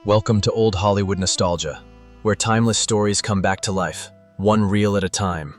Welcome to old Hollywood nostalgia, where timeless stories come back to life, one reel at a time.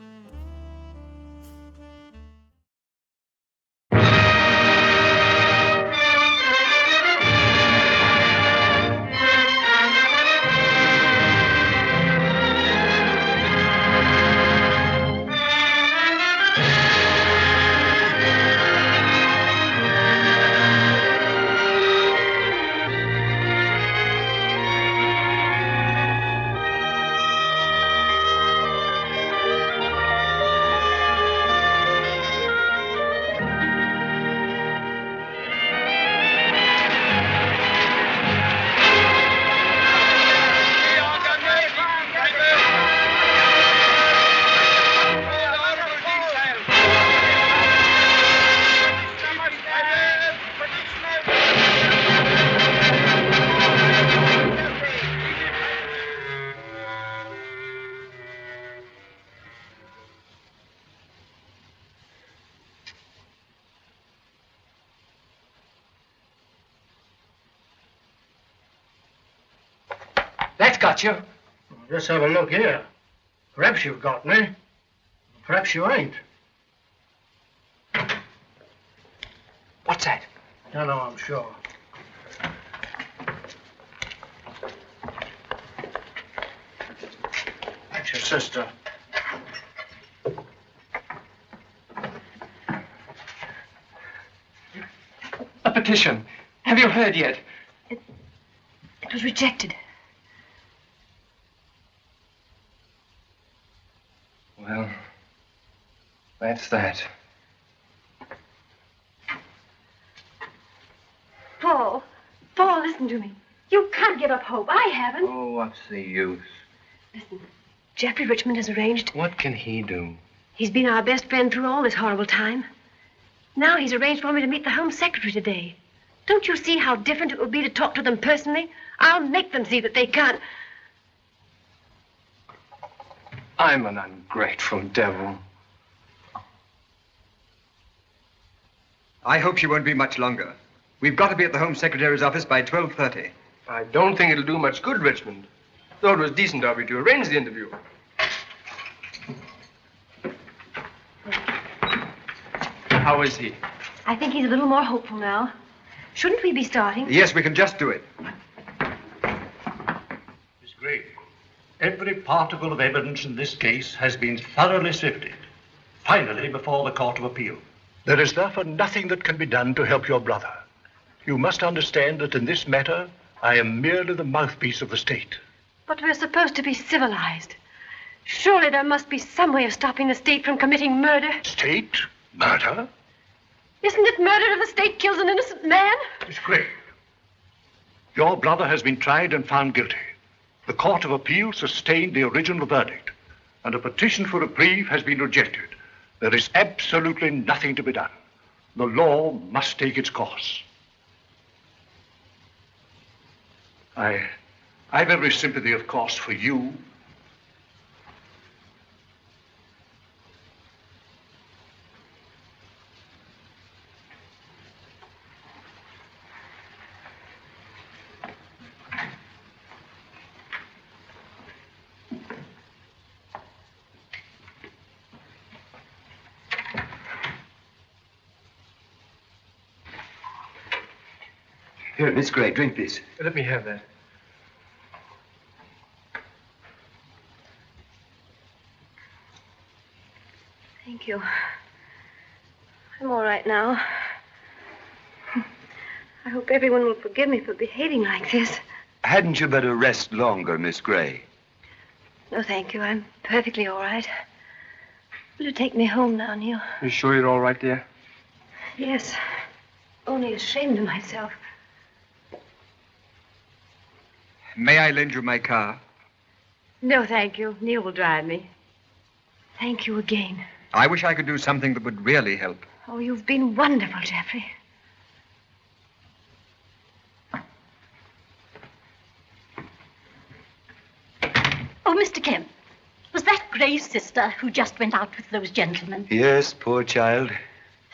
That's got you. Let's have a look here. Perhaps you've got me. Perhaps you ain't. What's that? No, I'm sure. That's your sister. A petition. Have you heard yet? It was rejected. Well, that's that. Paul, listen to me. You can't give up hope. I haven't. Oh, what's the use? Listen, Jeffrey Richmond has arranged. What can he do? He's been our best friend through all this horrible time. Now he's arranged for me to meet the Home Secretary today. Don't you see how different it will be to talk to them personally? I'll make them see that they can't. I'm an ungrateful devil. I hope she won't be much longer. We've got to be at the Home Secretary's office by 12:30. I don't think it'll do much good, Richmond. Though it was decent of you to arrange the interview. How is he? I think he's a little more hopeful now. Shouldn't we be starting? Yes, we can just do it. Miss Gray, every particle of evidence in this case has been thoroughly sifted. Finally, before the Court of Appeal. There is therefore nothing that can be done to help your brother. You must understand that in this matter, I am merely the mouthpiece of the state. But we're supposed to be civilized. Surely there must be some way of stopping the state from committing murder. State? Murder? Isn't it murder if the state kills an innocent man? Miss Gray, your brother has been tried and found guilty. The Court of Appeal sustained the original verdict, and a petition for reprieve has been rejected. There is absolutely nothing to be done. The law must take its course. I've every sympathy, of course, for you. Here, Miss Gray, drink this. Let me have that. Thank you. I'm all right now. I hope everyone will forgive me for behaving like this. Hadn't you better rest longer, Miss Gray? No, thank you. I'm perfectly all right. Will you take me home now, Neil? You sure you're all right, dear? Yes. Only ashamed of myself. May I lend you my car? No, thank you. Neil will drive me. Thank you again. I wish I could do something that would really help. Oh, you've been wonderful, Jeffrey. Oh, Mr. Kemp, was that Gray's sister who just went out with those gentlemen? Yes, poor child.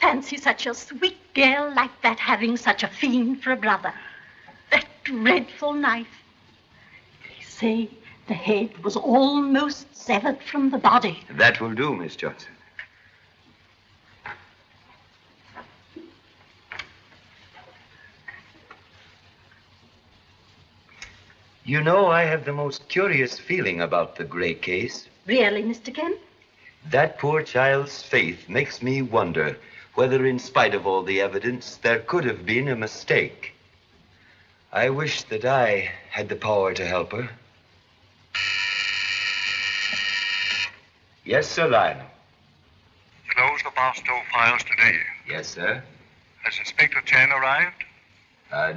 Fancy such a sweet girl like that having such a fiend for a brother. That dreadful knife. say the head was almost severed from the body. That will do, Miss Johnson. You know, I have the most curious feeling about the Gray case. Really, Mr. Kemp? That poor child's faith makes me wonder whether, in spite of all the evidence, there could have been a mistake. I wish that I had the power to help her. Yes, Sir Lionel. Close the Barstow files today. Yes, sir. Has Inspector Chan arrived?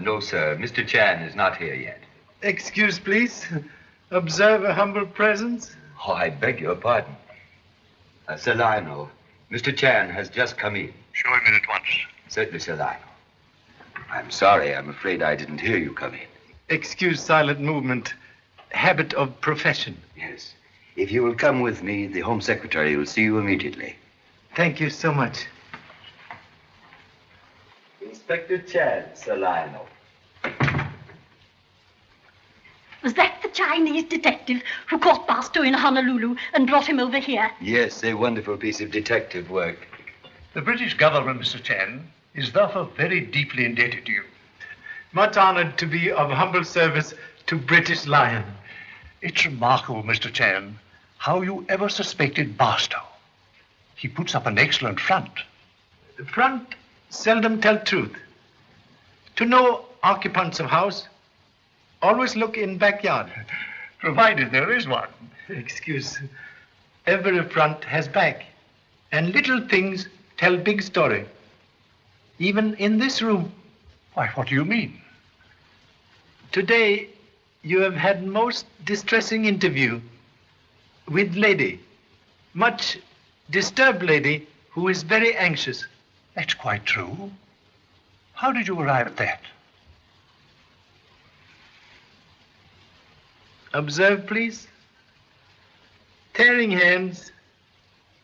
No, sir. Mr. Chan is not here yet. Excuse, please. Observe a humble presence. Oh, I beg your pardon. Sir Lionel, Mr. Chan has just come in. Show him in at once. Certainly, Sir Lionel. I'm sorry. I'm afraid I didn't hear you come in. Excuse silent movement. Habit of profession. Yes. If you will come with me, the Home Secretary will see you immediately. Thank you so much. Inspector Chan, Sir Lionel. Was that the Chinese detective who caught Barstow in Honolulu and brought him over here? Yes, a wonderful piece of detective work. The British government, Mr. Chan, is therefore very deeply indebted to you. Much honored to be of humble service to British Lion. It's remarkable, Mr. Chan, how you ever suspected Barstow. He puts up an excellent front. Front seldom tell truth. To know occupants of house, always look in backyard. Provided there is one. Excuse. Every front has back, and little things tell big story. Even in this room. Why, what do you mean? Today, you have had most distressing interview with lady. Much disturbed lady who is very anxious. That's quite true. How did you arrive at that? Observe, please. Tearing hands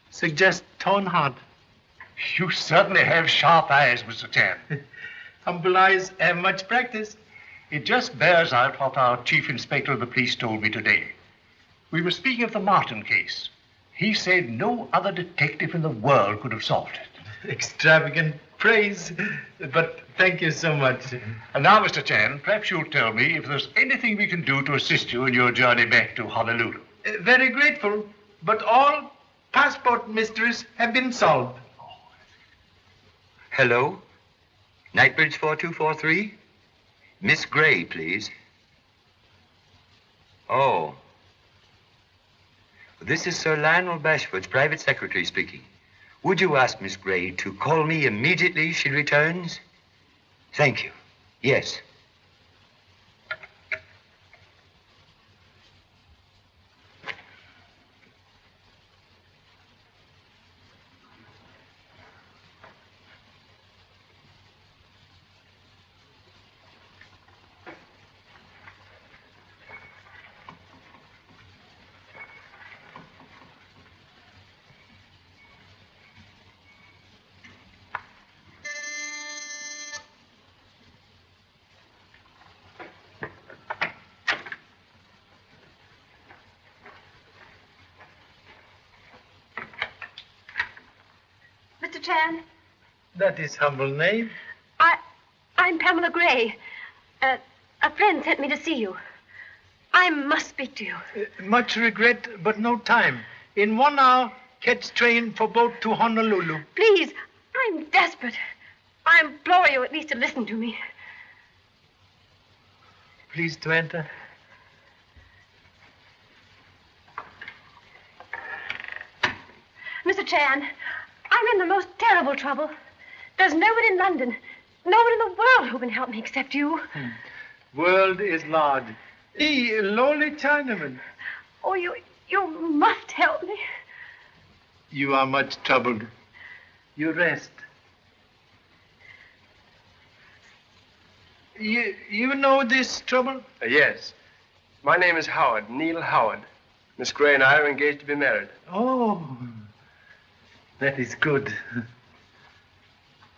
suggest torn heart. You certainly have sharp eyes, Mr. Chan. Humble eyes have much practice. It just bears out what our chief inspector of the police told me today. We were speaking of the Martin case. He said no other detective in the world could have solved it. Extravagant praise, but thank you so much. And now, Mr. Chan, perhaps you'll tell me if there's anything we can do to assist you in your journey back to Honolulu. Very grateful, but all passport mysteries have been solved. Hello? Nightbridge 4243? Miss Gray, please. Oh. This is Sir Lionel Bashford's private secretary speaking. Would you ask Miss Gray to call me immediately she returns? Thank you. Yes. Mr. Chan, That is humble name. I'm Pamela Gray. A friend sent me to see you. I must speak to you. Much regret, but no time. In 1 hour, catch train for boat to Honolulu. Please, I'm desperate. I implore you at least to listen to me. Please to enter. Mr. Chan, I'm in the most terrible trouble. There's no one in London, no one in the world who can help me except you. World is large. He, lowly Chinaman. Oh, you must help me. You are much troubled. You rest. You know this trouble? Yes. My name is Howard, Neil Howard. Miss Gray and I are engaged to be married. Oh, that is good.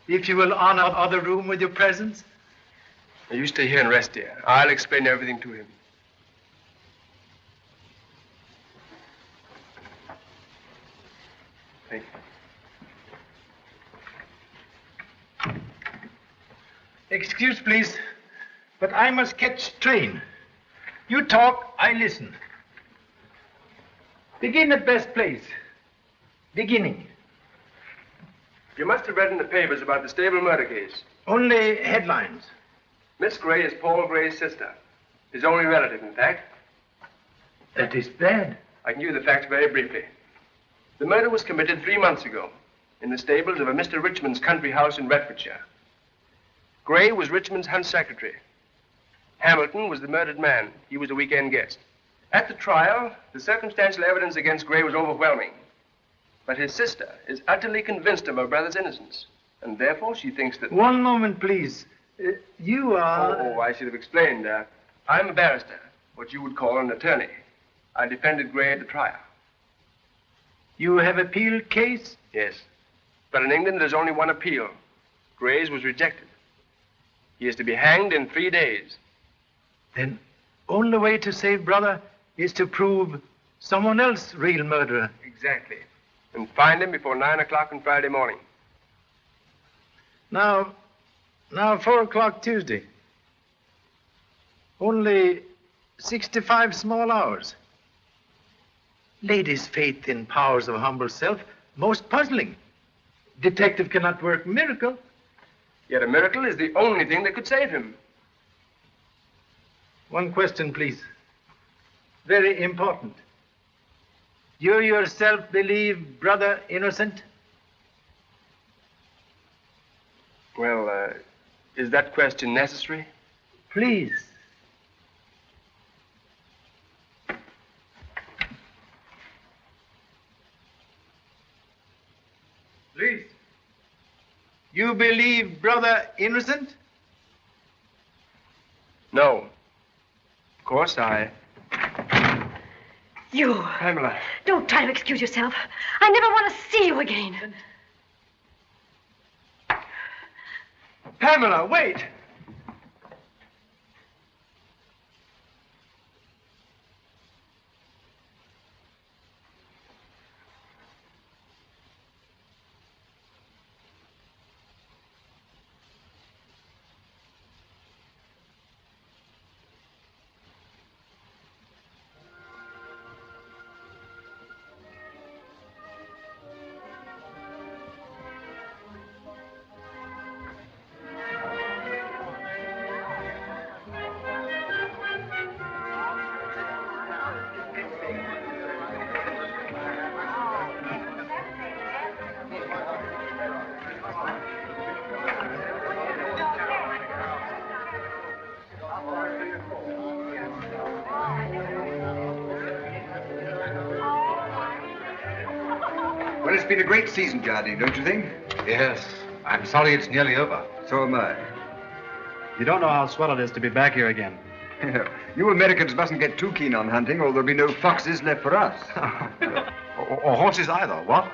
If you will honor other room with your presence. Now, you stay here and rest here. I'll explain everything to him. Excuse, please, but I must catch train. You talk, I listen. Begin at best place. Beginning. You must have read in the papers about the stable murder case. Only headlines. Miss Gray is Paul Gray's sister. His only relative, in fact. That is bad. I can give you the facts very briefly. The murder was committed 3 months ago in the stables of a Mr. Richmond's country house in Retfordshire. Gray was Richmond's hunt secretary. Hamilton was the murdered man. He was a weekend guest. At the trial, the circumstantial evidence against Gray was overwhelming. But his sister is utterly convinced of her brother's innocence, and therefore she thinks that... One moment, please. You are... Oh, I should have explained. I'm a barrister, what you would call an attorney. I defended Gray at the trial. You have appealed case? Yes. But in England, there's only one appeal. Gray's was rejected. He is to be hanged in 3 days. Then only way to save brother is to prove someone else real murderer. Exactly. And find him before 9 o'clock on Friday morning. Now 4 o'clock Tuesday. Only 65 small hours. Lady's faith in powers of humble self, most puzzling. Detective cannot work miracle. Yet a miracle is the only thing that could save him. One question, please. Very important. You yourself believe brother innocent? Well, is that question necessary? Please. Please. You believe brother innocent? No. Of course, You. Pamela. Don't try to excuse yourself. I never want to see you again. Pamela, wait! Well, it's been a great season, Jardine, don't you think? Yes. I'm sorry it's nearly over. So am I. You don't know how swell it is to be back here again. You Americans mustn't get too keen on hunting, or there'll be no foxes left for us. or horses either, what?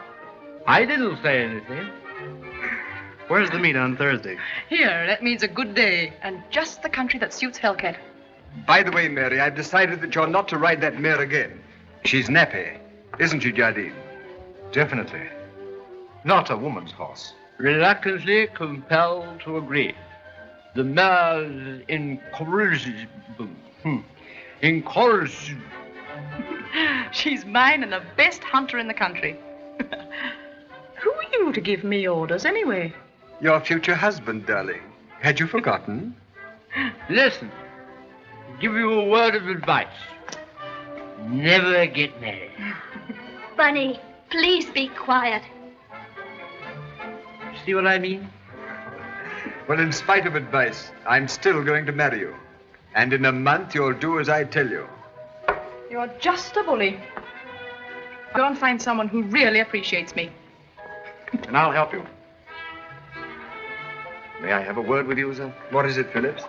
I didn't say anything. Where's the meet on Thursday? Here, that means a good day, and just the country that suits Hellcat. By the way, Mary, I've decided that you're not to ride that mare again. She's nappy, isn't she, Jardine? Definitely. Not a woman's horse. Reluctantly compelled to agree. The mare's incorrigible. Incorrigible. She's mine and the best hunter in the country. Who are you to give me orders, anyway? Your future husband, darling. Had you forgotten? Listen, give you a word of advice. Never get married. Bunny, please be quiet. See what I mean? Well, in spite of advice, I'm still going to marry you. And in a month, you'll do as I tell you. You're just a bully. Go and find someone who really appreciates me. And I'll help you. May I have a word with you, sir? What is it, Phillips?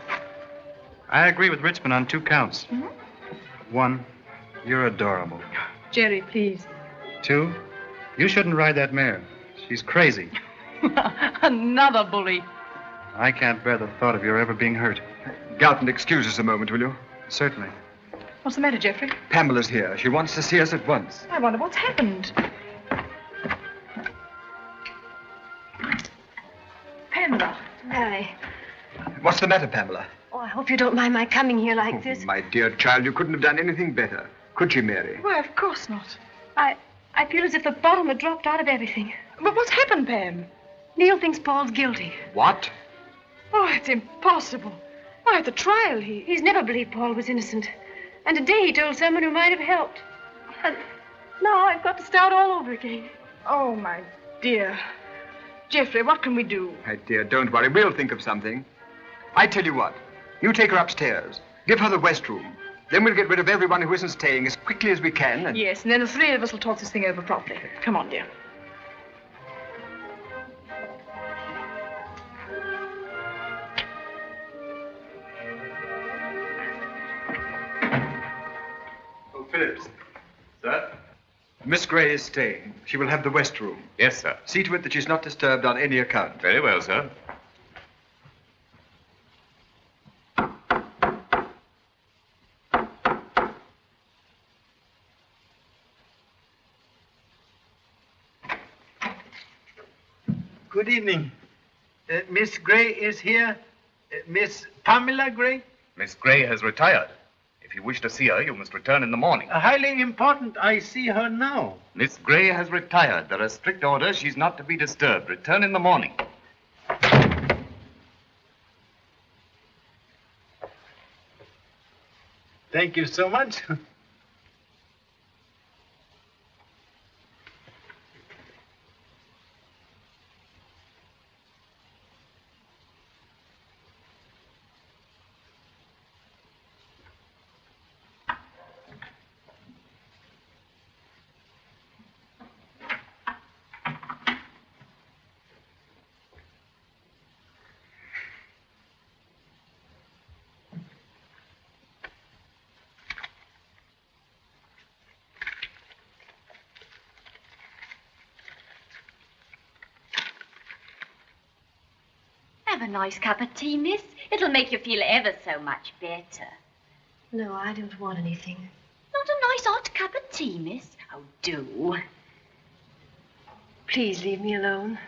I agree with Richmond on 2 counts. One, you're adorable. Jerry, please. 2, you shouldn't ride that mare. She's crazy. Another bully. I can't bear the thought of your ever being hurt. Galton, excuse us a moment, will you? Certainly. What's the matter, Jeffrey? Pamela's here. She wants to see us at once. I wonder what's happened. Pamela. Mary. What's the matter, Pamela? Oh, I hope you don't mind my coming here like this. My dear child, you couldn't have done anything better. Could you, Mary? Why, of course not. I feel as if the bottom had dropped out of everything. But what's happened, Pam? Neil thinks Paul's guilty. What? Oh, it's impossible. Why, at the trial, He's never believed Paul was innocent. And today he told someone who might have helped. And now I've got to start all over again. Oh, my dear. Geoffrey, what can we do? My dear, don't worry. We'll think of something. I tell you what. You take her upstairs. Give her the West Room. Then we'll get rid of everyone who isn't staying as quickly as we can. And... Yes, and then the three of us will talk this thing over properly. Come on, dear. Oh, Phillips. Sir? Miss Gray is staying. She will have the West Room. Yes, sir. See to it that she's not disturbed on any account. Very well, sir. Good evening. Miss Gray is here. Miss Pamela Gray? Miss Gray has retired. If you wish to see her, you must return in the morning. Highly important. I see her now. Miss Gray has retired. There are strict orders. She's not to be disturbed. Return in the morning. Thank you so much. Have a nice cup of tea, miss. It'll make you feel ever so much better. No, I don't want anything. Not a nice hot cup of tea, miss? Oh, do. Please leave me alone.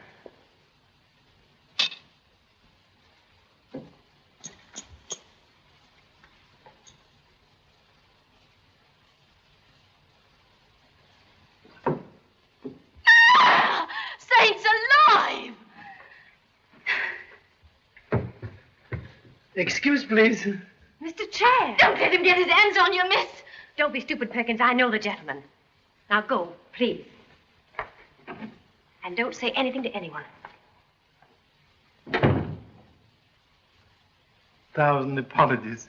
Saints alive! Excuse, please. Mr. Chair! Don't let him get his hands on you, miss. Don't be stupid, Perkins. I know the gentleman. Now go, please. And don't say anything to anyone. Thousand apologies.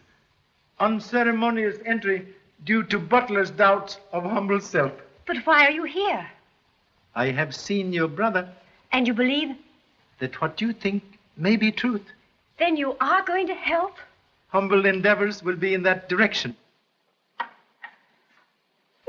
Unceremonious entry due to butler's doubts of humble self. But why are you here? I have seen your brother. And you believe? That what you think may be truth. Then you are going to help? Humble endeavors will be in that direction.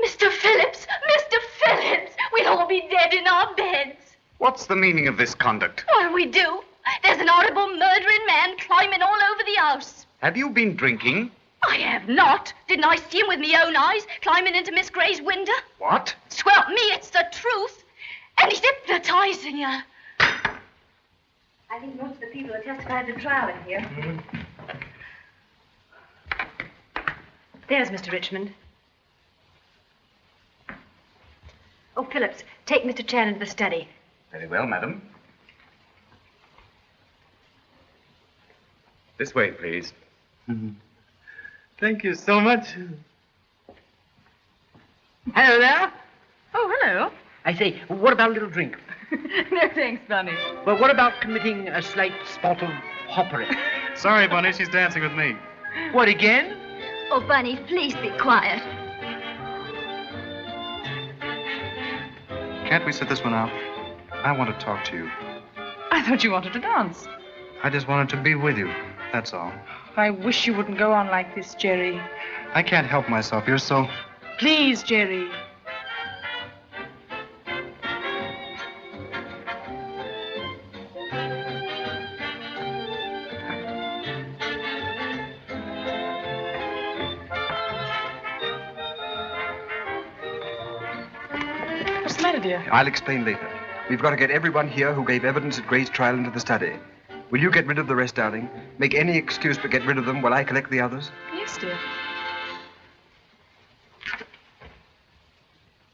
Mr. Phillips! Mr. Phillips! We'll all be dead in our beds. What's the meaning of this conduct? What'll we do? There's an horrible murdering man climbing all over the house. Have you been drinking? I have not. Didn't I see him with my own eyes climbing into Miss Gray's window? What? Swelp me, it's the truth. And he's hypnotizing her. I think most of the people who testified at the trial are here. There's Mr. Richmond. Oh, Phillips, take Mr. Chan into the study. Very well, madam. This way, please. Thank you so much. Hello there. Oh, hello. I say, what about a little drink? No thanks, Bunny. Well, what about committing a slight spot of hoppery? Sorry, Bunny, she's dancing with me. What, again? Oh, Bunny, please be quiet. Can't we sit this one out? I want to talk to you. I thought you wanted to dance. I just wanted to be with you. That's all. I wish you wouldn't go on like this, Jerry. I can't help myself. You're so... Please, Jerry. I'll explain later. We've got to get everyone here who gave evidence at Gray's trial into the study. Will you get rid of the rest, darling? Make any excuse but get rid of them while I collect the others? Yes, dear.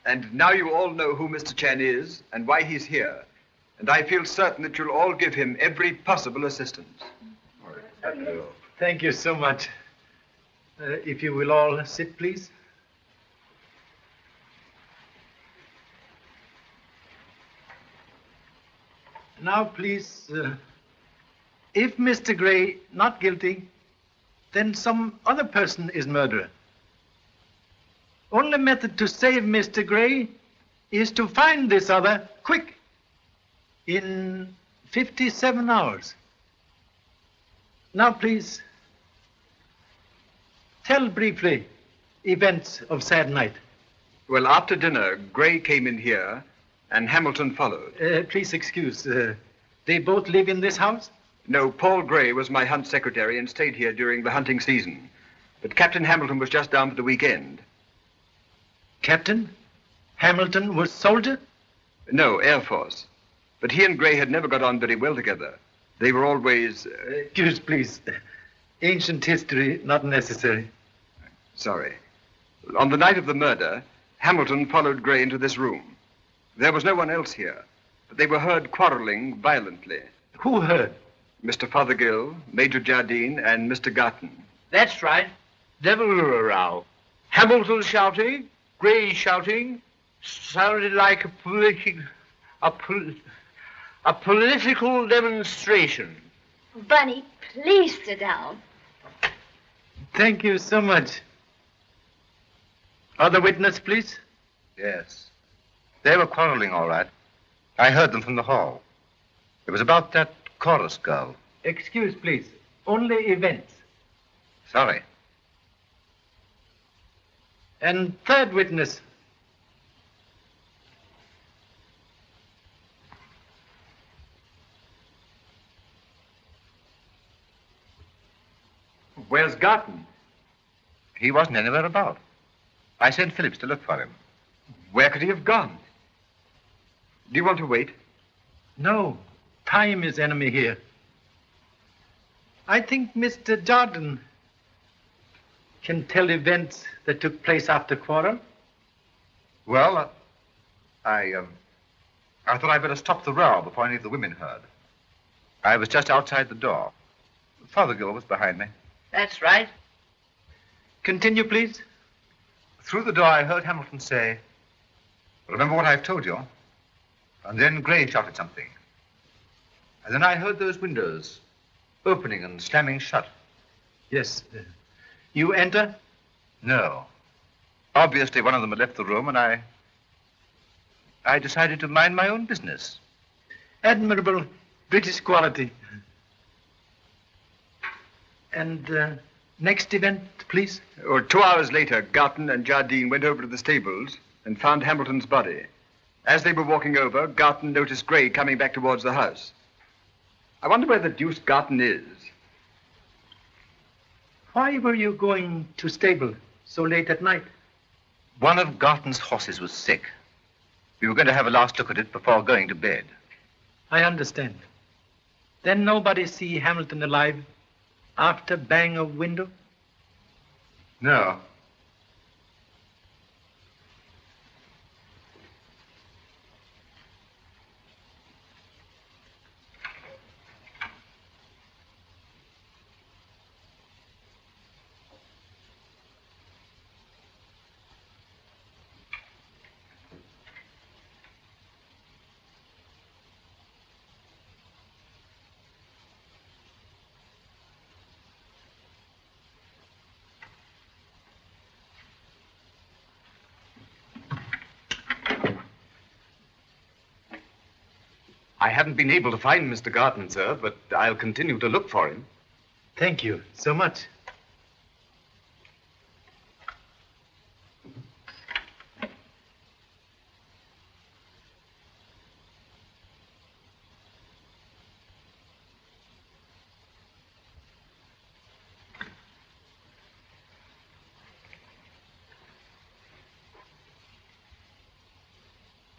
And now you all know who Mr. Chen is and why he's here. And I feel certain that you'll all give him every possible assistance. Thank you so much. If you will all sit, please. Now, please, if Mr. Gray not guilty, then some other person is murderer. Only method to save Mr. Gray is to find this other quick, in 57 hours. Now, please, tell briefly events of sad night. Well, after dinner, Gray came in here and Hamilton followed. Please excuse, they both live in this house? No, Paul Gray was my hunt secretary and stayed here during the hunting season. But Captain Hamilton was just down for the weekend. Captain? Hamilton was soldier? No, Air Force. But he and Gray had never got on very well together. They were always... Excuse, please. Ancient history not necessary. Sorry. On the night of the murder, Hamilton followed Gray into this room. There was no one else here, but they were heard quarreling violently. Who heard? Mr. Fothergill, Major Jardine, and Mr. Garton. That's right. Never a row. Hamilton shouting, Gray shouting, sounded like a political demonstration. Bunny, please sit down. Thank you so much. Other witness, please. Yes. They were quarreling, all right. I heard them from the hall. It was about that chorus girl. Excuse, please. Only events. Sorry. And third witness. Where's Garton? He wasn't anywhere about. I sent Phillips to look for him. Where could he have gone? Do you want to wait? No. Time is enemy here. I think Mr. Jardine can tell events that took place after quarrel. Well, I thought I'd better stop the row before any of the women heard. I was just outside the door. Fothergill was behind me. That's right. Continue, please. Through the door, I heard Hamilton say, "Remember what I've told you?" And then Gray shouted something. And then I heard those windows opening and slamming shut. Yes. You enter? No. Obviously, one of them had left the room, and I decided to mind my own business. Admirable British quality. And next event, please. 2 hours later, Garton and Jardine went over to the stables and found Hamilton's body. As they were walking over, Garton noticed Gray coming back towards the house. I wonder where the deuce Garton is. Why were you going to stable so late at night? One of Garton's horses was sick. We were going to have a last look at it before going to bed. I understand. Then nobody see Hamilton alive after bang of window? No. I haven't been able to find Mr. Garton, sir, but I'll continue to look for him. Thank you so much.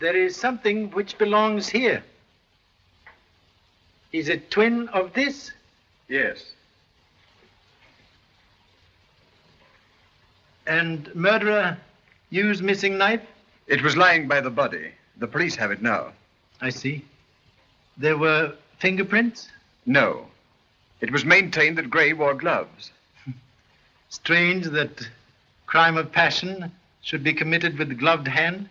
There is something which belongs here. is a twin of this? Yes. And murderer used missing knife? It was lying by the body. The police have it now. I see. There were fingerprints? No. It was maintained that Gray wore gloves. Strange that crime of passion should be committed with gloved hand?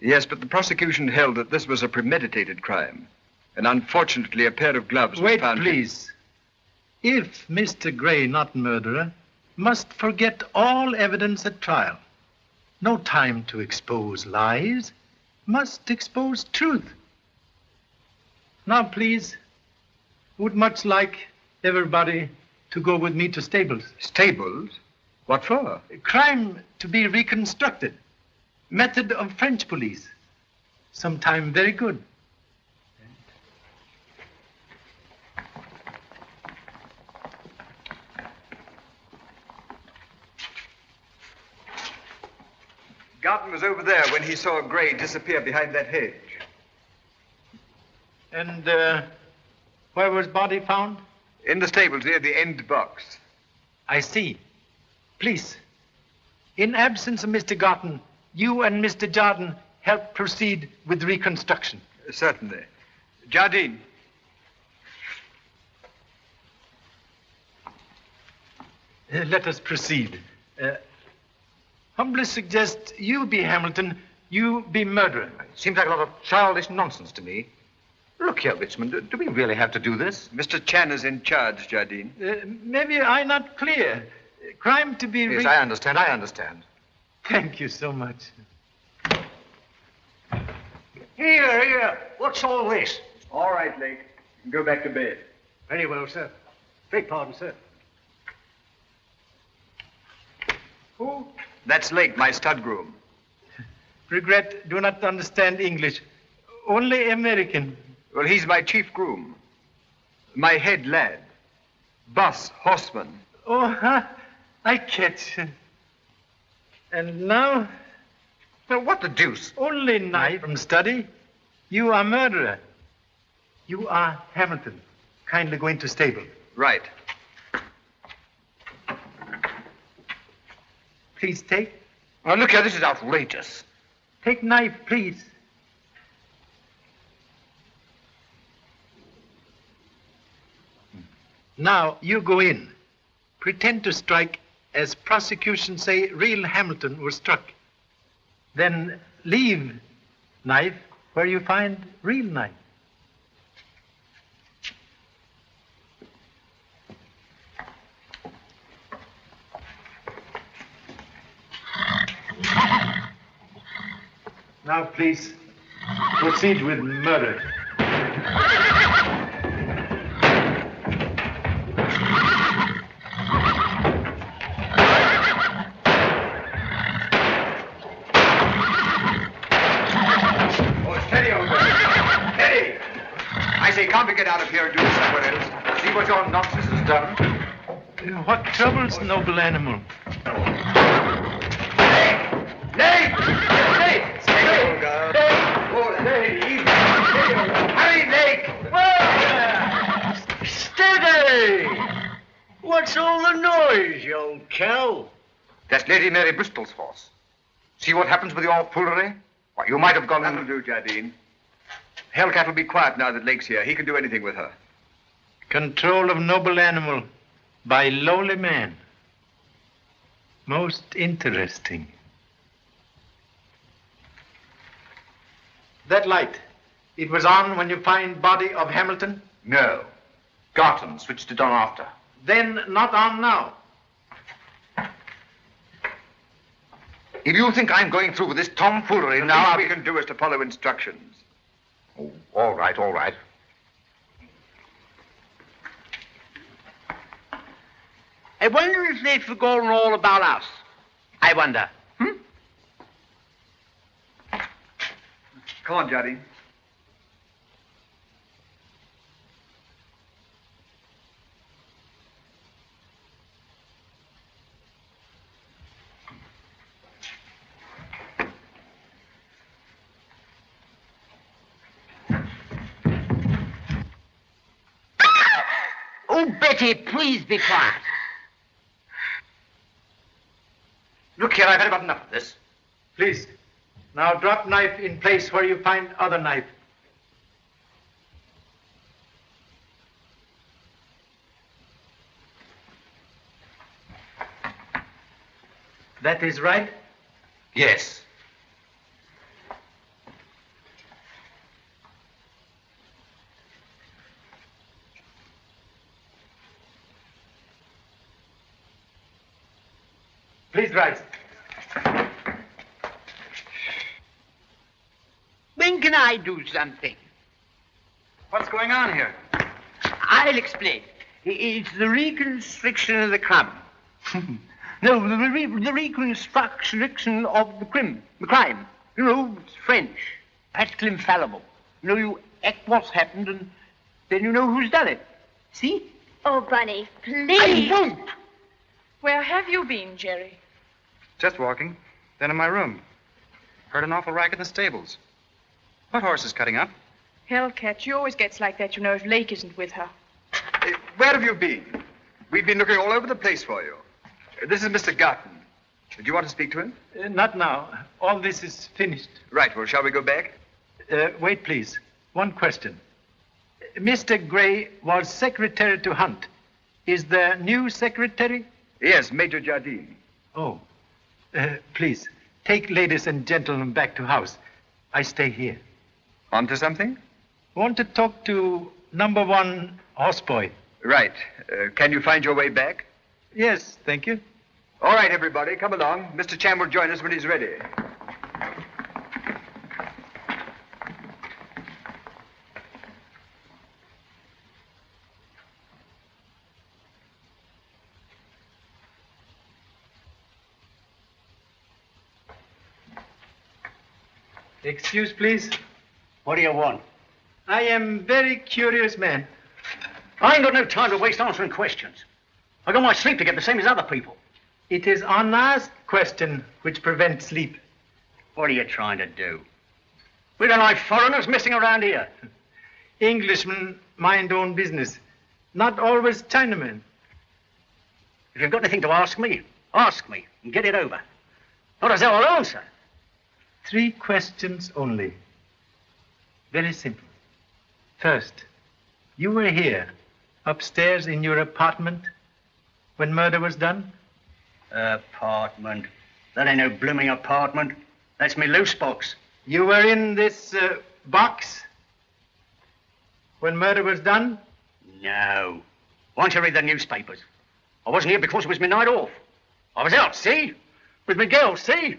Yes, but the prosecution held that this was a premeditated crime. And unfortunately, a pair of gloves was found. Wait, please. If Mr. Gray, not murderer, must forget all evidence at trial, no time to expose lies, must expose truth. Now, please, would much like everybody to go with me to stables. Stables? What for? Crime to be reconstructed. Method of French police. Sometime very good. Garton was over there when he saw Gray disappear behind that hedge. And where was body found? In the stables near the end box. I see. Please, in absence of Mr. Garton, you and Mr. Jardine help proceed with reconstruction. Certainly. Jardine. Let us proceed. Humbly suggest you be Hamilton, you be murderer. Seems like a lot of childish nonsense to me. Look here, Richmond, do we really have to do this? Mr. Chan is in charge, Jardine. Maybe I not clear. Crime to be... Yes, I understand. Thank you so much. Here, what's all this? All right, Lake. You can go back to bed. Very well, sir. Beg pardon, sir. Who? That's Lake, my stud groom. Regret, do not understand English. Only American. Well, he's my chief groom. My head lad. Boss, horseman. Oh, I catch. And now? Well, what the deuce? Only knife from study. You are murderer. You are Hamilton. Kindly go into stable. Right. Please take. Now, look here, this is outrageous. Take knife, please. Now, you go in. Pretend to strike as prosecution say real Hamilton was struck. Then leave knife where you find real knife. Now, please, proceed with murder. Can't we get out of here and do this somewhere else? See what your nonsense has done? What troubles, noble animal? Lake! Steady, old girl. Hurry, Lake! Steady! What's all the noise, you old cow? That's Lady Mary Bristol's horse. See what happens with your foolery? Why, you might have gone... That'll do, Jardine. Hellcat will be quiet now that Lake's here. He can do anything with her. Control of noble animal by lowly man. Most interesting. That light, it was on when you find body of Hamilton? No. Garton switched it on after. Then not on now. If you think I'm going through with this tomfoolery The now... least we can do is to follow instructions. Oh, all right. I wonder if they've forgotten all about us. I wonder. Come on, Jardine. Betty, please be quiet. Look here, I've had about enough of this. Please. Now drop knife in place where you find other knife. That is right? Yes. Please rise. When can I do something? What's going on here? I'll explain. It's the reconstruction of the crime. No, the reconstruction of the crime. You know, it's French. Practically infallible. You know, you act what's happened and then you know who's done it. See? Oh, Bunny, please. I won't. Where have you been, Jerry? Just walking. Then in my room. Heard an awful racket in the stables. What horse is cutting up? Hellcat, she always gets like that, you know, if Lake isn't with her. Where have you been? We've been looking all over the place for you. This is Mr. Garton. Do you want to speak to him? Not now. All this is finished. Right, well, shall we go back? Wait, please. One question. Mr. Gray was secretary to Hunt. Is the new secretary? Yes, Major Jardine. Oh. Please, take ladies and gentlemen back to house. I stay here. On to something? Want to talk to number 1 horseboy. Right. Can you find your way back? Yes, thank you. All right, everybody, come along. Mr. Cham will join us when he's ready. Excuse, please. What do you want? I am very curious man. I ain't got no time to waste answering questions. I got my sleep to get the same as other people. It is unasked question which prevents sleep. What are you trying to do? We don't like foreigners messing around here. Englishmen mind own business. Not always Chinamen. If you've got anything to ask me and get it over. Not as I'll answer. 3 questions only. Very simple. First, you were here, upstairs in your apartment, when murder was done? Apartment? That ain't no blooming apartment. That's me loose box. You were in this box when murder was done? No. Why don't you read the newspapers? I wasn't here because it was my night off. I was out, see? With my girl, see?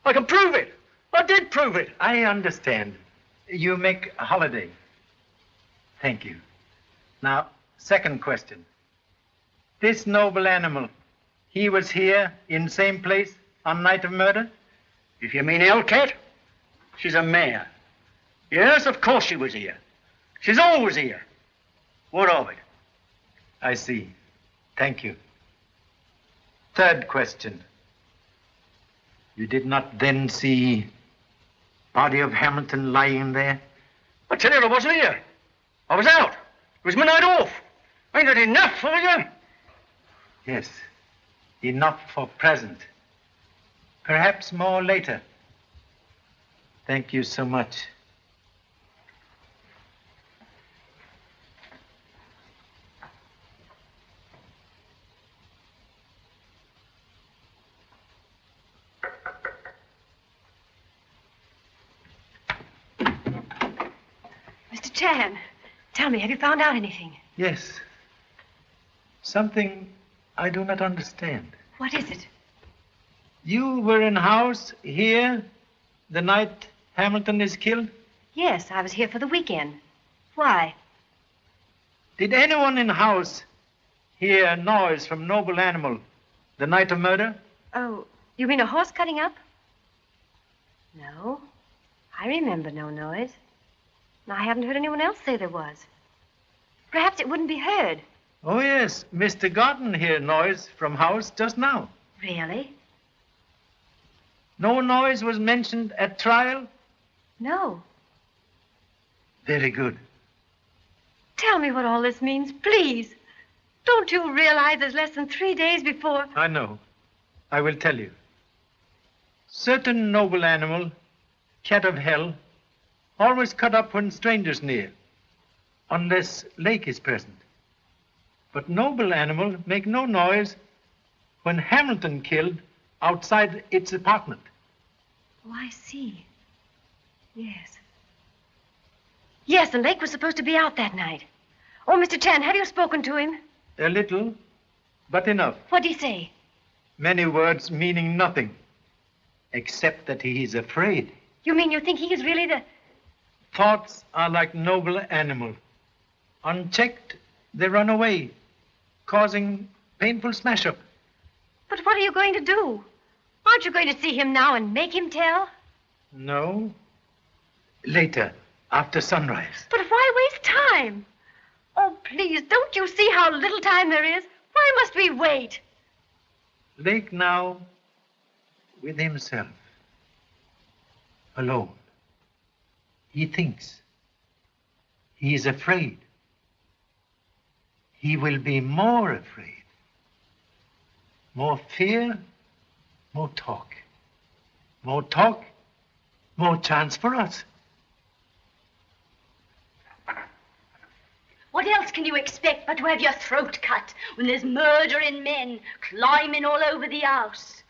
I can prove it. I did prove it. I understand. You make a holiday. Thank you. Now, second question. This noble animal, he was here in same place on night of murder? If you mean Hellcat, she's a mare. Yes, of course she was here. She's always here. What of it? I see. Thank you. Third question. You did not then see body of Hamilton lying there? I tell you, I wasn't here. I was out. It was my night off. Ain't that enough for you? Yes. Enough for present. Perhaps more later. Thank you so much. Mr. Chan, tell me, have you found out anything? Yes. Something I do not understand. What is it? You were in house here the night Hamilton is killed? Yes, I was here for the weekend. Why? Did anyone in house hear noise from noble animal the night of murder? Oh, you mean a horse cutting up? No, I remember no noise. And I haven't heard anyone else say there was. Perhaps it wouldn't be heard. Oh, yes. Mr. Garton heard noise from house just now. Really? No noise was mentioned at trial? No. Very good. Tell me what all this means, please. Don't you realize there's less than 3 days before? I know. I will tell you. Certain noble animal, cat of hell, always cut up when strangers near, unless Lake is present. But noble animal make no noise when Hamilton killed outside its apartment. Oh, I see. Yes. Yes, and Lake was supposed to be out that night. Oh, Mr. Chan, have you spoken to him? A little, but enough. What'd he say? Many words meaning nothing, except that he is afraid. You mean you think he is really the... Thoughts are like noble animal. Unchecked, they run away, causing painful smash-up. But what are you going to do? Aren't you going to see him now and make him tell? No. Later, after sunrise. But why waste time? Oh, please, don't you see how little time there is? Why must we wait? Lake now with himself, alone. He thinks. He is afraid. He will be more afraid. More fear, more talk. More talk, more chance for us. What else can you expect but to have your throat cut when there's murdering men climbing all over the house?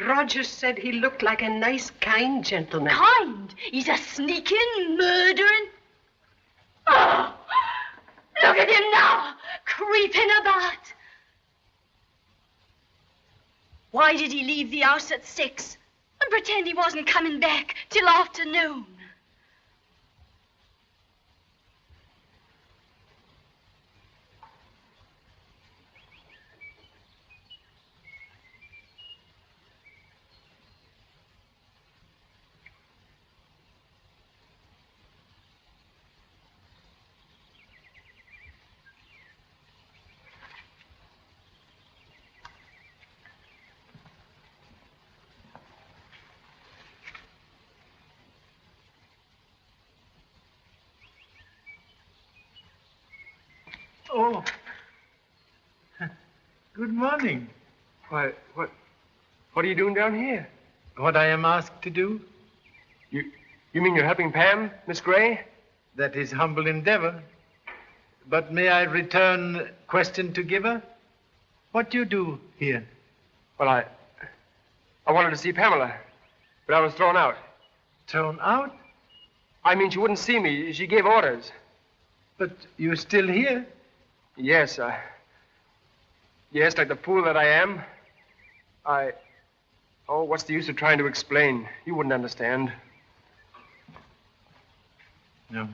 Roger said he looked like a nice, kind gentleman. Kind? He's a sneaking, murdering... Oh, look at him now, creeping about. Why did he leave the house at 6 and pretend he wasn't coming back till afternoon? Oh, good morning. Why, what are you doing down here? What I am asked to do? You mean you're helping Pam, Miss Gray? That is humble endeavor. But may I return question to giver? What do you do here? Well, I wanted to see Pamela, but I was thrown out. Thrown out? I mean, she wouldn't see me. She gave orders. But you're still here? Yes, yes, like the fool that I am. Oh, what's the use of trying to explain? You wouldn't understand. No.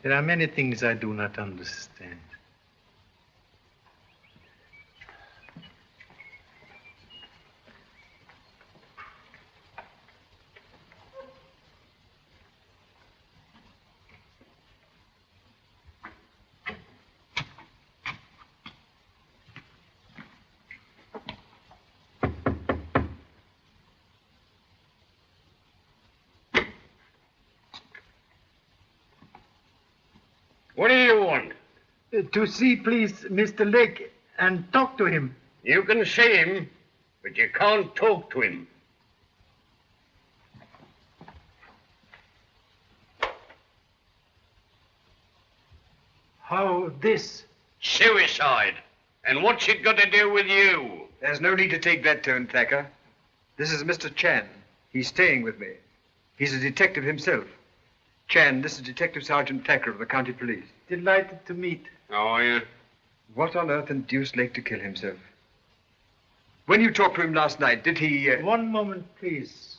There are many things I do not understand. What do you want? To see, please, Mr. Lake and talk to him. You can see him, but you can't talk to him. How this? Suicide. And what's it got to do with you? There's no need to take that tone, Thacker. This is Mr. Chan. He's staying with me. He's a detective himself. Chan, this is Detective Sergeant Thacker of the County Police. Delighted to meet. How are you? What on earth induced Lake to kill himself? When you talked to him last night, did he... One moment, please.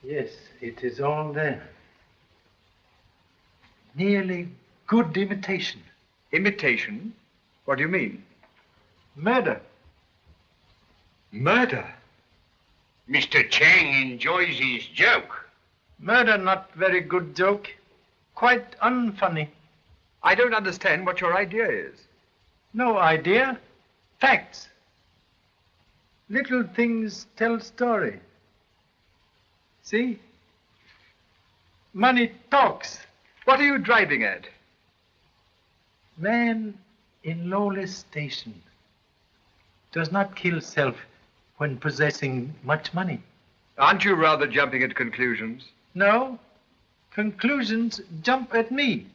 Yes, it is all there. Nearly good imitation. Imitation? What do you mean? Murder. Murder? Mr. Chang enjoys his joke. Murder, not very good joke. Quite unfunny. I don't understand what your idea is. No idea. Facts. Little things tell story. See? Money talks. What are you driving at? Man in lowly station does not kill self when possessing much money. Aren't you rather jumping at conclusions? No. Conclusions jump at me.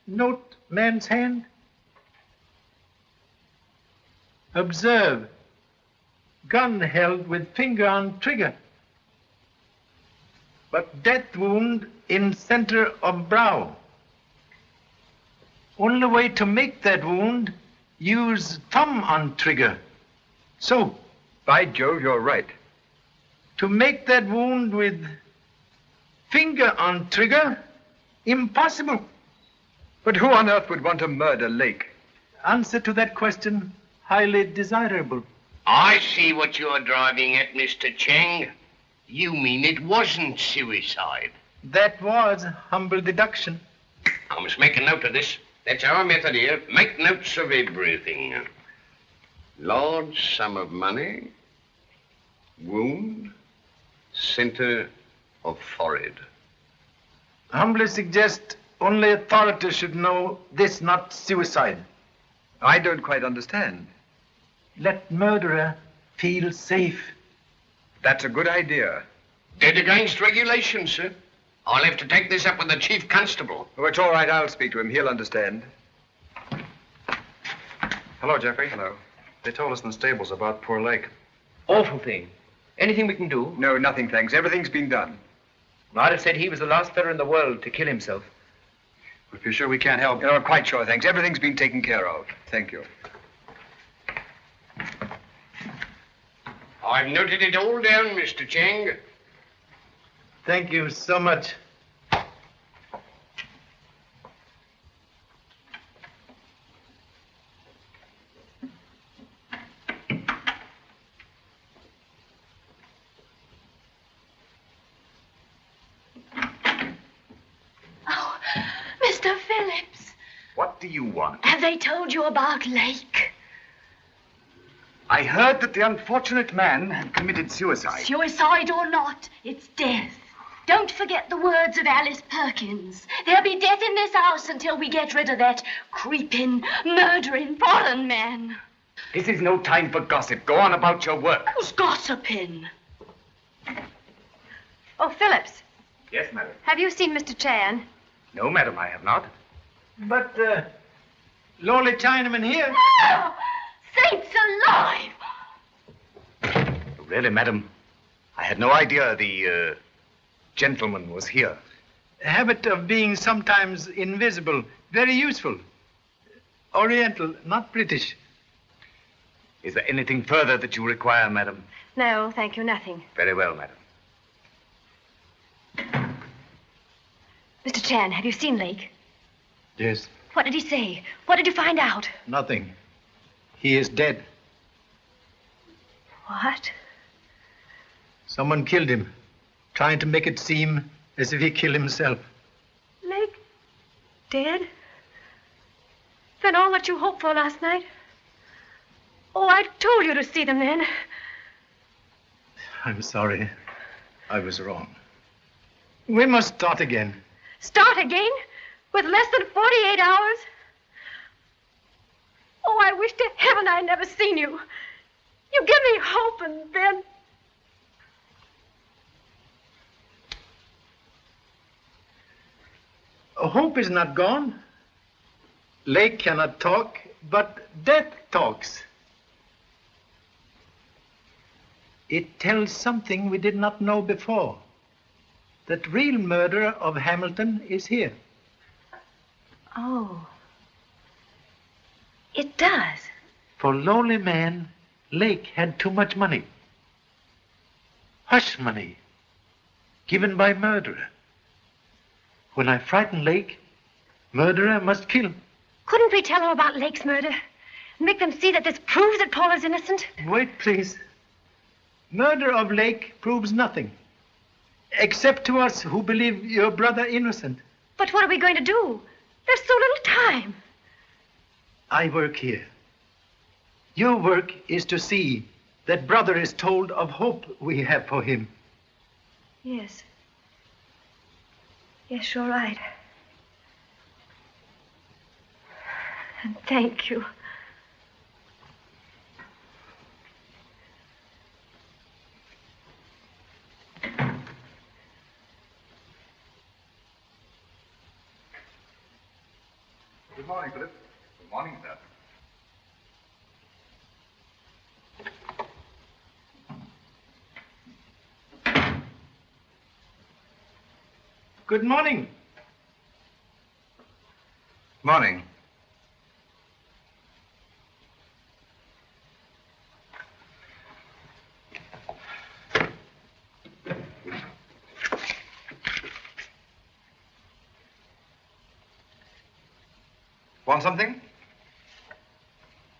Note man's hand. Observe. Gun held with finger on trigger. But death wound in center of brow. Only way to make that wound, use thumb on trigger. So. By Jove, you're right. To make that wound with finger on trigger, impossible. But who on earth would want to murder Lake? Answer to that question, highly desirable. I see what you're driving at, Mr. Chang. You mean it wasn't suicide? That was humble deduction. I must make a note of this. That's our method here. Make notes of everything. Large sum of money. Wound. Center of forehead. Humbly suggest only authority should know this not suicide. I don't quite understand. Let murderer feel safe. That's a good idea. Dead against regulations, sir. I'll have to take this up with the chief constable. Oh, it's all right. I'll speak to him. He'll understand. Hello, Jeffrey. Hello. They told us in the stables about poor Lake. Awful thing. Anything we can do? No, nothing, thanks. Everything's been done. I'd have said he was the last fellow in the world to kill himself. If you're sure we can't help. No, I'm quite sure, thanks. Everything's been taken care of. Thank you. I've noted it all down, Mr. Chang. Thank you so much. Oh, Mr. Phillips, What do you want? have they told you about Lake? I heard that the unfortunate man had committed suicide. Suicide or not, it's death. Don't forget the words of Alice Perkins. There'll be death in this house until we get rid of that creeping, murdering foreign man. This is no time for gossip. Go on about your work. Who's gossiping? Oh, Phillips, Yes, madam. have you seen Mr. Chan? No, madam, I have not. But, lowly Chinaman here. Oh, saints alive! Really, madam, I had no idea the, gentleman was here. Habit of being sometimes invisible. Very useful. Oriental, not British. Is there anything further that you require, madam? No, thank you, nothing. Very well, madam. Mr. Chan, have you seen Lake? Yes. What did he say? What did you find out? Nothing. He is dead. What? Someone killed him, trying to make it seem as if he killed himself. Lake? Dead? Then all that you hoped for last night? Oh, I told you to see them then. I'm sorry. I was wrong. We must start again. Start again? With less than 48 hours? Oh, I wish to heaven I'd never seen you. You give me hope, and then... Hope is not gone. Lake cannot talk, but death talks. It tells something we did not know before. That real murderer of Hamilton is here. Oh. It does. For lowly man, Lake had too much money. Hush money, given by murderer. When I frighten Lake, murderer must kill. Couldn't we tell them about Lake's murder? Make them see that this proves that Paul is innocent? Wait, please. Murder of Lake proves nothing. Except to us who believe your brother innocent. But what are we going to do? There's so little time. I work here. Your work is to see that brother is told of hope we have for him. Yes. Yes, you're right. And thank you. Good morning, Philip. Good morning, sir. Good morning. Morning. Want something?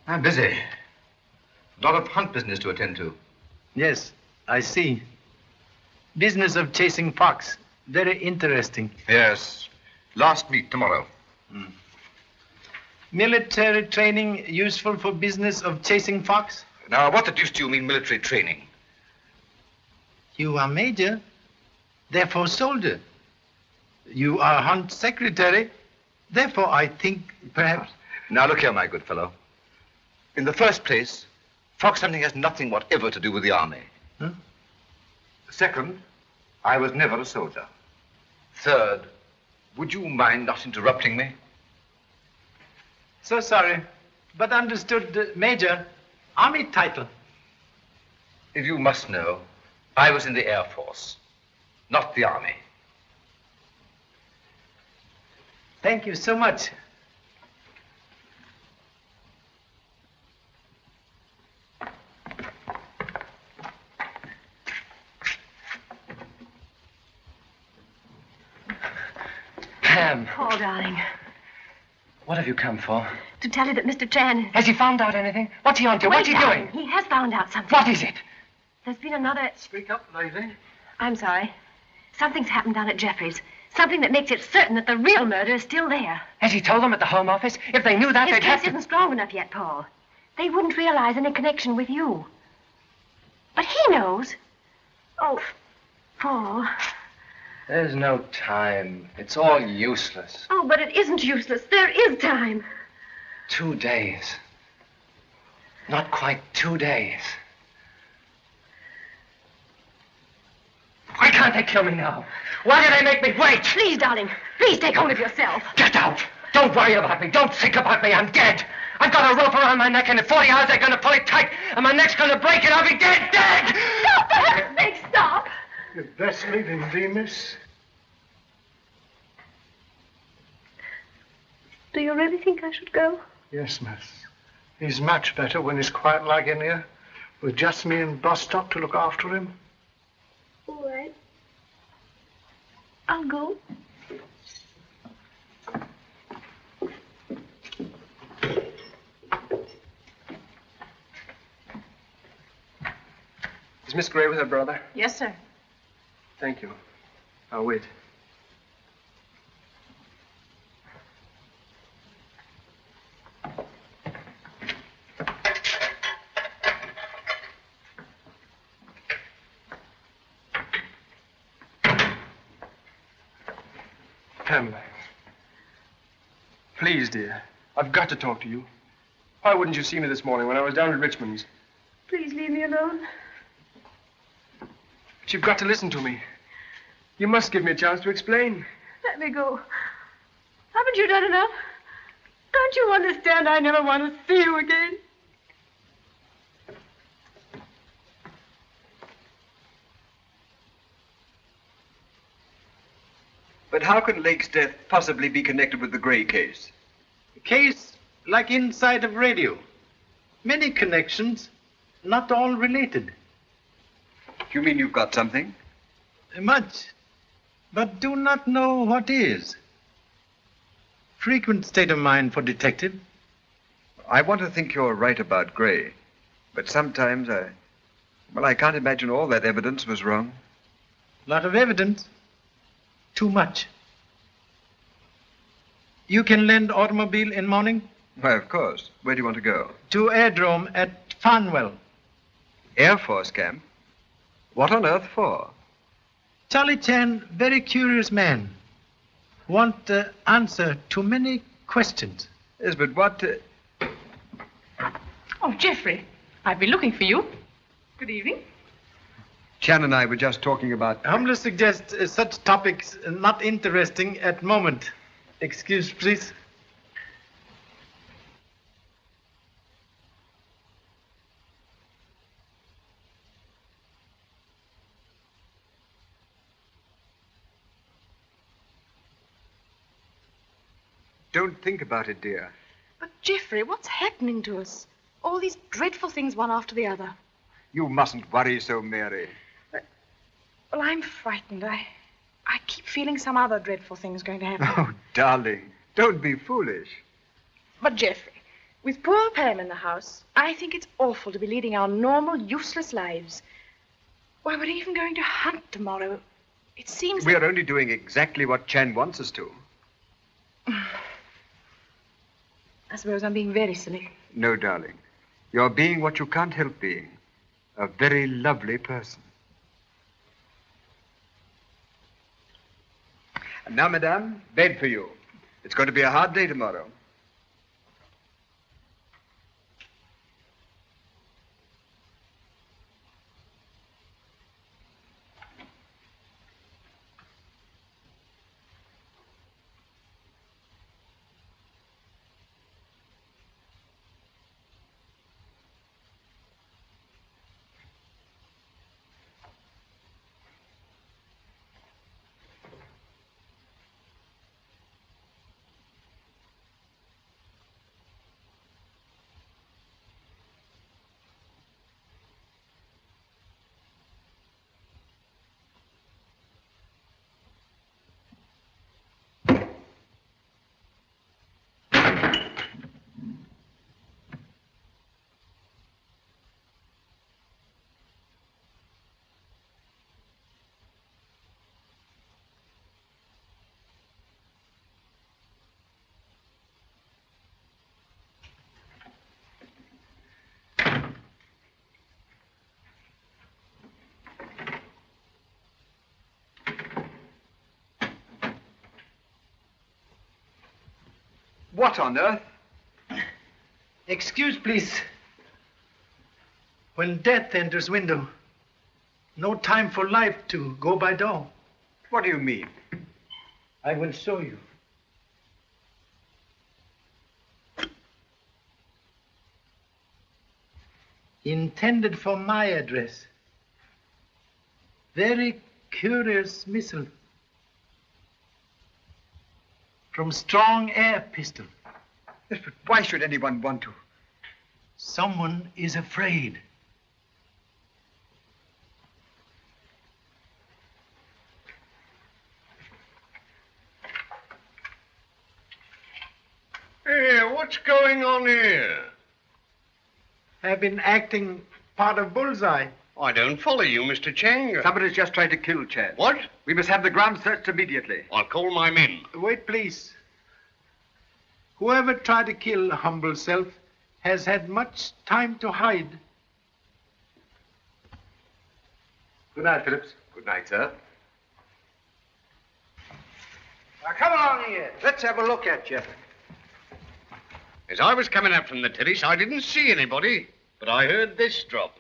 I'm busy. A lot of hunt business to attend to. Yes, I see. Business of chasing fox. Very interesting. Yes. Last meet tomorrow. Military training useful for business of chasing fox? Now, what the deuce do you mean military training? You are major, therefore soldier. You are hunt secretary, therefore I think perhaps... Now, look here, my good fellow. In the first place, fox hunting has nothing whatever to do with the army. Huh? Second, I was never a soldier. Third, would you mind not interrupting me? So sorry, but understood, Major, army title. If you must know, I was in the Air Force, not the army. Thank you so much. Pam, Paul, darling, what have you come for? to tell you that Mr. Tran... Has he found out anything? What's he on to? What's he doing? He has found out something. What is it? There's been another... Speak up, lady. I'm sorry. Something's happened down at Jeffrey's. Something that makes it certain that the real murder is still there. Has he told them at the Home Office? If they knew that, His they'd have case to... isn't strong enough yet, Paul. They wouldn't realize any connection with you. But he knows. Oh, Paul. There's no time. It's all useless. Oh, but it isn't useless. There is time. 2 days. Not quite 2 days. Why can't they kill me now? Why do they make me wait? Please, darling. Please take hold of yourself. Get out! Don't worry about me. Don't think about me. I'm dead. I've got a rope around my neck, and in 40 hours they're going to pull it tight, and my neck's going to break, and I'll be dead, dead! Stop, for heaven's sake, stop! You'd best leave him be, miss. Do you really think I should go? Yes, miss. He's much better when he's quiet like in here, with just me and Bostock to look after him. All right. I'll go. Is Miss Gray with her brother? Yes, sir. Thank you. I'll wait. Pam. Please, dear. I've got to talk to you. Why wouldn't you see me this morning when I was down at Richmond's? Please leave me alone. But you've got to listen to me. You must give me a chance to explain. Let me go. Haven't you done enough? Don't you understand I never want to see you again? But how can Lake's death possibly be connected with the Gray case? Case like inside of radio. Many connections, not all related. You mean you've got something? Much, but do not know what is. frequent state of mind for detective. I want to think you're right about Gray, but sometimes I can't imagine all that evidence was wrong. Lot of evidence. Too much. You can lend automobile in morning? Why, of course. Where do you want to go? To airdrome at Farnwell. Air Force Camp? What on earth for? Charlie Chan, very curious man. Want answer to many questions. Yes, but what... Oh, Geoffrey, I've been looking for you. Good evening. Chan and I were just talking about... Humbly suggest such topics not interesting at moment. Excuse, please. Don't think about it, dear. But, Geoffrey, what's happening to us? All these dreadful things one after the other. You mustn't worry so, Mary. Well, I'm frightened. I keep feeling some other dreadful thing's going to happen. Oh, darling, don't be foolish. But, Geoffrey, with poor Pam in the house, I think it's awful to be leading our normal, useless lives. Why, we're even going to hunt tomorrow. It seems We're only doing exactly what Chan wants us to. I suppose I'm being very silly. No, darling. You're being what you can't help being. A very lovely person. And now, madame, bed for you. It's going to be a hard day tomorrow. What on earth? Excuse, please. When death enters window, no time for life to go by door. What do you mean? I will show you. Intended for my address. Very curious missile. From strong air pistol. Yes, but why should anyone want to? Someone is afraid. Hey, what's going on here? I've been acting part of Bullseye. I don't follow you, Mr. Chang. Somebody's just tried to kill Chan. What? We must have the ground searched immediately. I'll call my men. Wait, please. Whoever tried to kill humble self has had much time to hide. Good night, Phillips. Good night, sir. Now, come along here. Let's have a look at you. As I was coming up from the terrace, I didn't see anybody, but I heard this drop.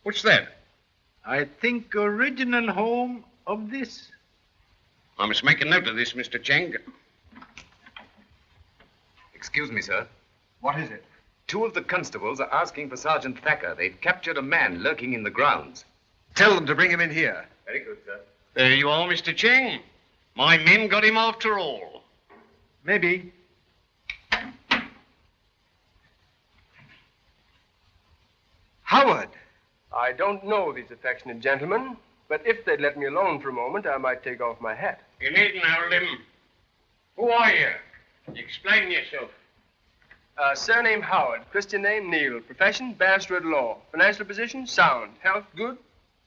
What's that? I think original home of this. I must make a note of this, Mr. Chang. Excuse me, sir. What is it? 2 of the constables are asking for Sergeant Thacker. They've captured a man lurking in the grounds. Tell them to bring him in here. Very good, sir. There you are, Mr. Chang. My men got him after all. Maybe. Howard! I don't know these affectionate gentlemen, But if they'd let me alone for a moment, I might take off my hat. You needn't hold him. Who are you? Explain yourself. Surname Howard, Christian name Neil, profession barrister at law, financial position sound, health good,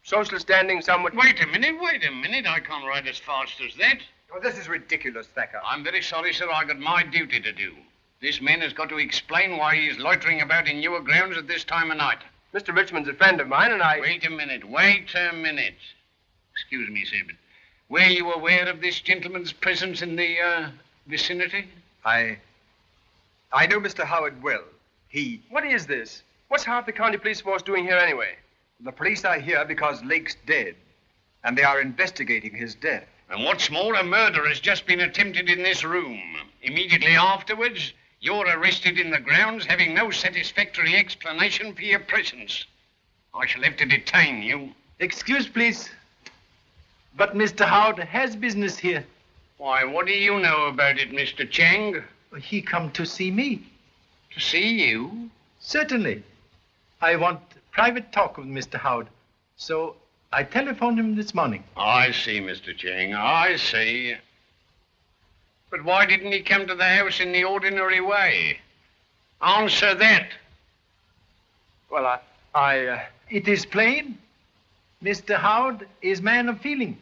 social standing somewhat... Wait a minute. I can't ride as fast as that. Oh, this is ridiculous, Thacker. I'm very sorry, sir. I got my duty to do. This man has got to explain why he's loitering about in your grounds at this time of night. Mr. Richmond's a friend of mine, and I... Wait a minute. Excuse me, sir, but were you aware of this gentleman's presence in the, vicinity? I know Mr. Howard well. What is this? What's half the county police force doing here anyway? The police are here because Lake's dead, and they are investigating his death. And what's more, a murder has just been attempted in this room. Immediately afterwards, you're arrested in the grounds, having no satisfactory explanation for your presence. I shall have to detain you. Excuse, please. But Mr. Howard has business here. Why, what do you know about it, Mr. Chang? He come to see me. To see you? Certainly. I want private talk with Mr. Howard. So I telephoned him this morning. I see, Mr. Chang, I see. But why didn't he come to the house in the ordinary way? Answer that. Well, It is plain. Mr. Howard is man of feeling.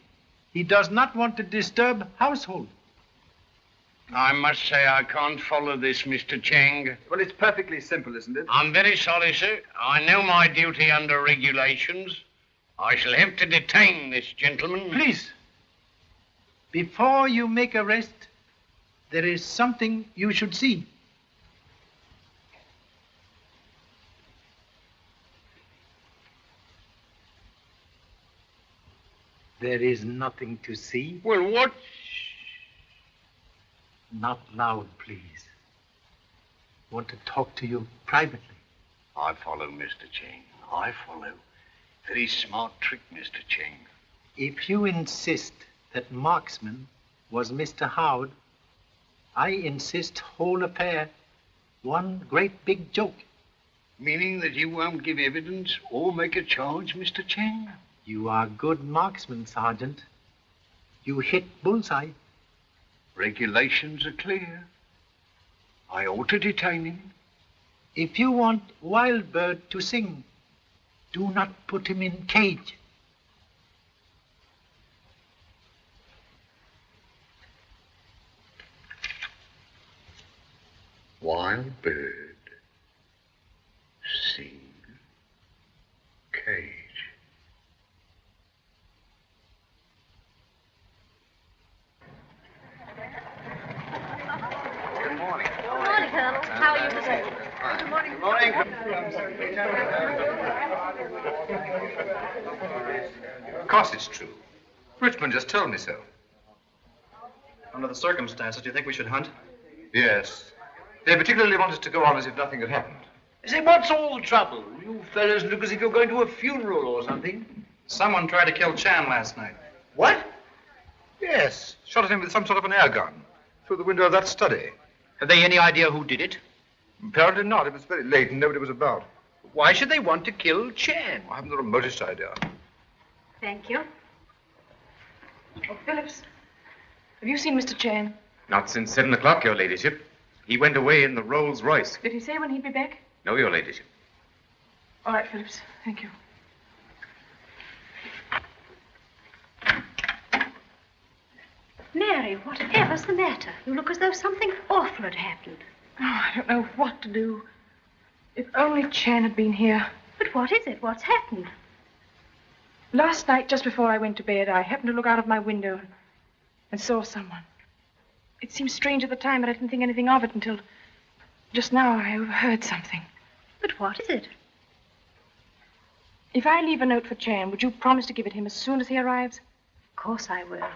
He does not want to disturb household. I must say I can't follow this, Mr. Chang. Well, it's perfectly simple, isn't it? I'm very sorry, sir. I know my duty under regulations. I shall have to detain this gentleman. Please, before you make arrest, there is something you should see. There is nothing to see. Well, what? Not loud, please. Want to talk to you privately. I follow, Mr. Chang. I follow. Very smart trick, Mr. Chang. If you insist that marksman was Mr. Howard, I insist whole affair one great big joke. Meaning that you won't give evidence or make a charge, Mr. Chang? You are good marksman, Sergeant. You hit bullseye. Regulations are clear. I ought to detain him. If you want Wild Bird to sing, do not put him in cage. Wild bird, sing, cage. Good morning, Colonel. How are you today? Good morning. Of course it's true. Richmond just told me so. Under the circumstances, do you think we should hunt? Yes. They particularly want us to go on as if nothing had happened. Say, what's all the trouble? You fellas look as if you're going to a funeral or something. Someone tried to kill Chan last night. What? Yes. Shot at him with some sort of an air gun through the window of that study. Have they any idea who did it? Apparently not. It was very late and nobody was about. Why should they want to kill Chan? I haven't the remotest idea. Thank you. Oh, Phillips, have you seen Mr. Chan? Not since 7 o'clock, Your Ladyship. He went away in the Rolls Royce. Did he say when he'd be back? No, Your Ladyship. All right, Phillips. Thank you. Mary, whatever's the matter? You look as though something awful had happened. Oh, I don't know what to do. If only Chan had been here. But what is it? What's happened? Last night, just before I went to bed, I happened to look out of my window and saw someone. It seemed strange at the time, but I didn't think anything of it until just now I overheard something. But what is it? If I leave a note for Chan, would you promise to give it him as soon as he arrives? Of course I will.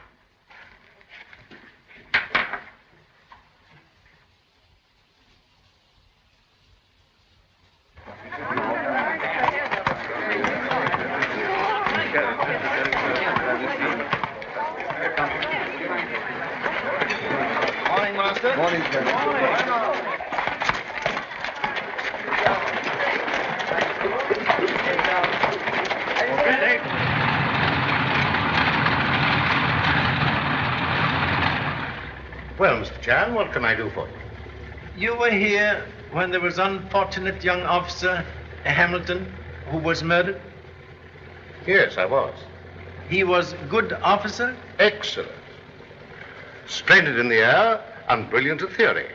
Morning, Colonel. Chan, what can I do for you? You were here when there was unfortunate young officer Hamilton who was murdered? Yes, I was. He was good officer? Excellent. Splendid in the air and brilliant at theory.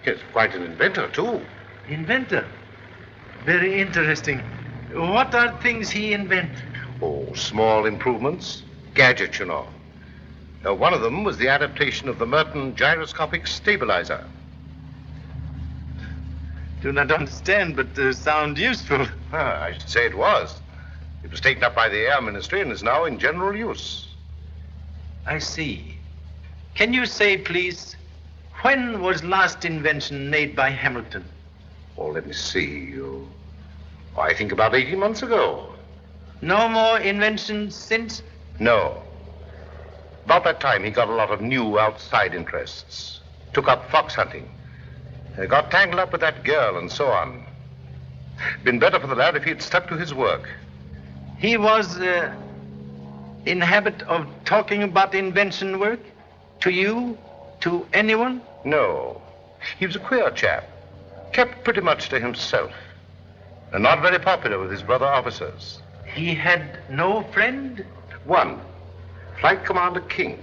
He's quite an inventor, too. Inventor? Very interesting. What are things he invented? Oh, small improvements. Gadgets, you know. One of them was the adaptation of the Merton gyroscopic stabilizer. Do not understand, but sound useful. I should say it was. It was taken up by the Air Ministry and is now in general use. I see. Can you say, please, when was last invention made by Hamilton? Oh, let me see. I think about 18 months ago. No more inventions since? No. About that time, he got a lot of new outside interests. Took up fox hunting. Got tangled up with that girl and so on. Been better for the lad if he had stuck to his work. He was in habit of talking about invention work? To you? To anyone? No. He was a queer chap. Kept pretty much to himself. And not very popular with his brother officers. He had no friend? One. Flight Commander King.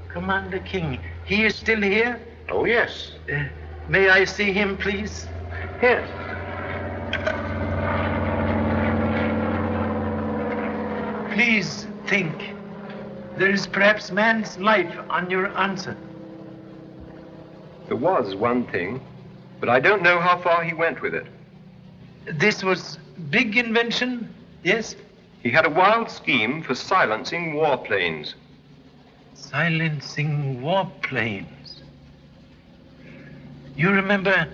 Commander King. He is still here? Oh, yes. May I see him, please? Yes. Please think. There is perhaps man's life on your answer. There was one thing, but I don't know how far he went with it. This was big invention, yes? He had a wild scheme for silencing warplanes. Silencing warplanes. You remember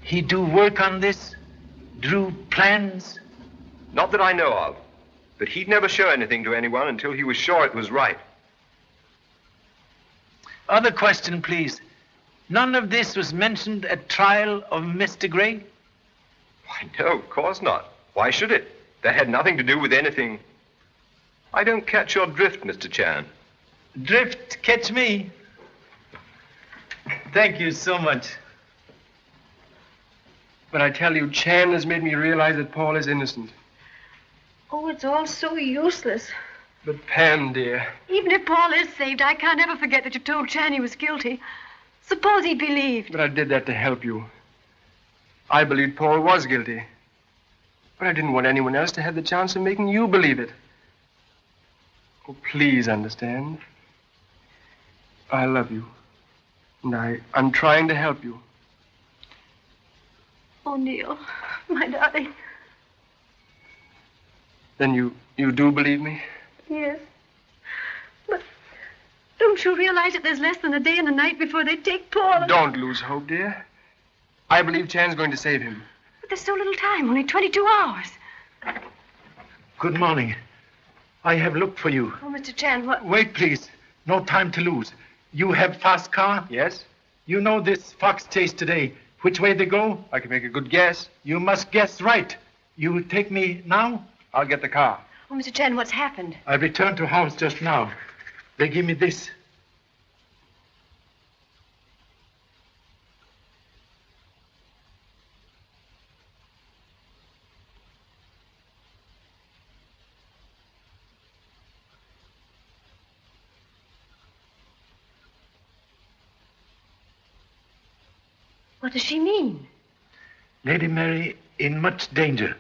he do work on this? Drew plans? Not that I know of, but he'd never show anything to anyone until he was sure it was right. Other question, please. None of this was mentioned at trial of Mr. Gray? Why, no, of course not. Why should it? That had nothing to do with anything. I don't catch your drift, Mr. Chan. Drift catch me? Thank you so much. But I tell you, Chan has made me realize that Paul is innocent. Oh, it's all so useless. But Pam, dear. Even if Paul is saved, I can't ever forget that you told Chan he was guilty. Suppose he believed. But I did that to help you. I believed Paul was guilty. But I didn't want anyone else to have the chance of making you believe it. Oh, please understand. I love you. And I'm trying to help you. Oh, Neil, my darling. Then you do believe me? Yes. But don't you realize that there's less than a day and a night before they take Paul? Don't lose hope, dear. I believe Chan's going to save him. But there's so little time, only 22 hours. Good morning. I have looked for you. Oh, Mr. Chan, what? Wait, please. No time to lose. You have fast car? Yes. You know this fox chase today. Which way they go? I can make a good guess. You must guess right. You will take me now? I'll get the car. Oh, Mr. Chan, what's happened? I returned to house just now. They give me this. What does she mean? Lady Mary in much danger.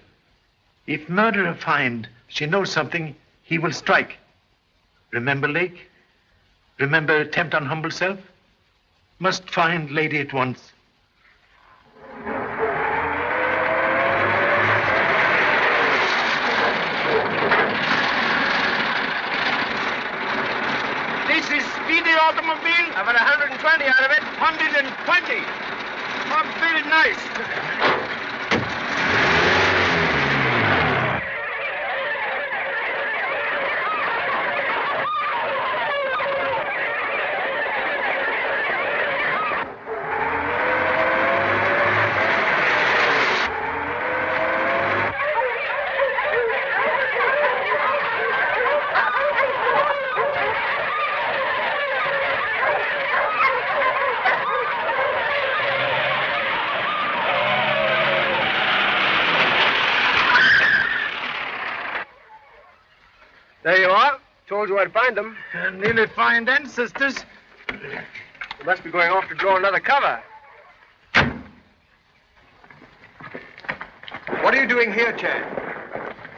If murderer find she knows something, he will strike. Remember Lake? Remember attempt on humble self? Must find lady at once. This is speedy automobile. I've had 120 out of it. 120. Oh, very nice. Told you I'd find them. Nearly find ancestors. You must be going off to draw another cover. What are you doing here, Chad?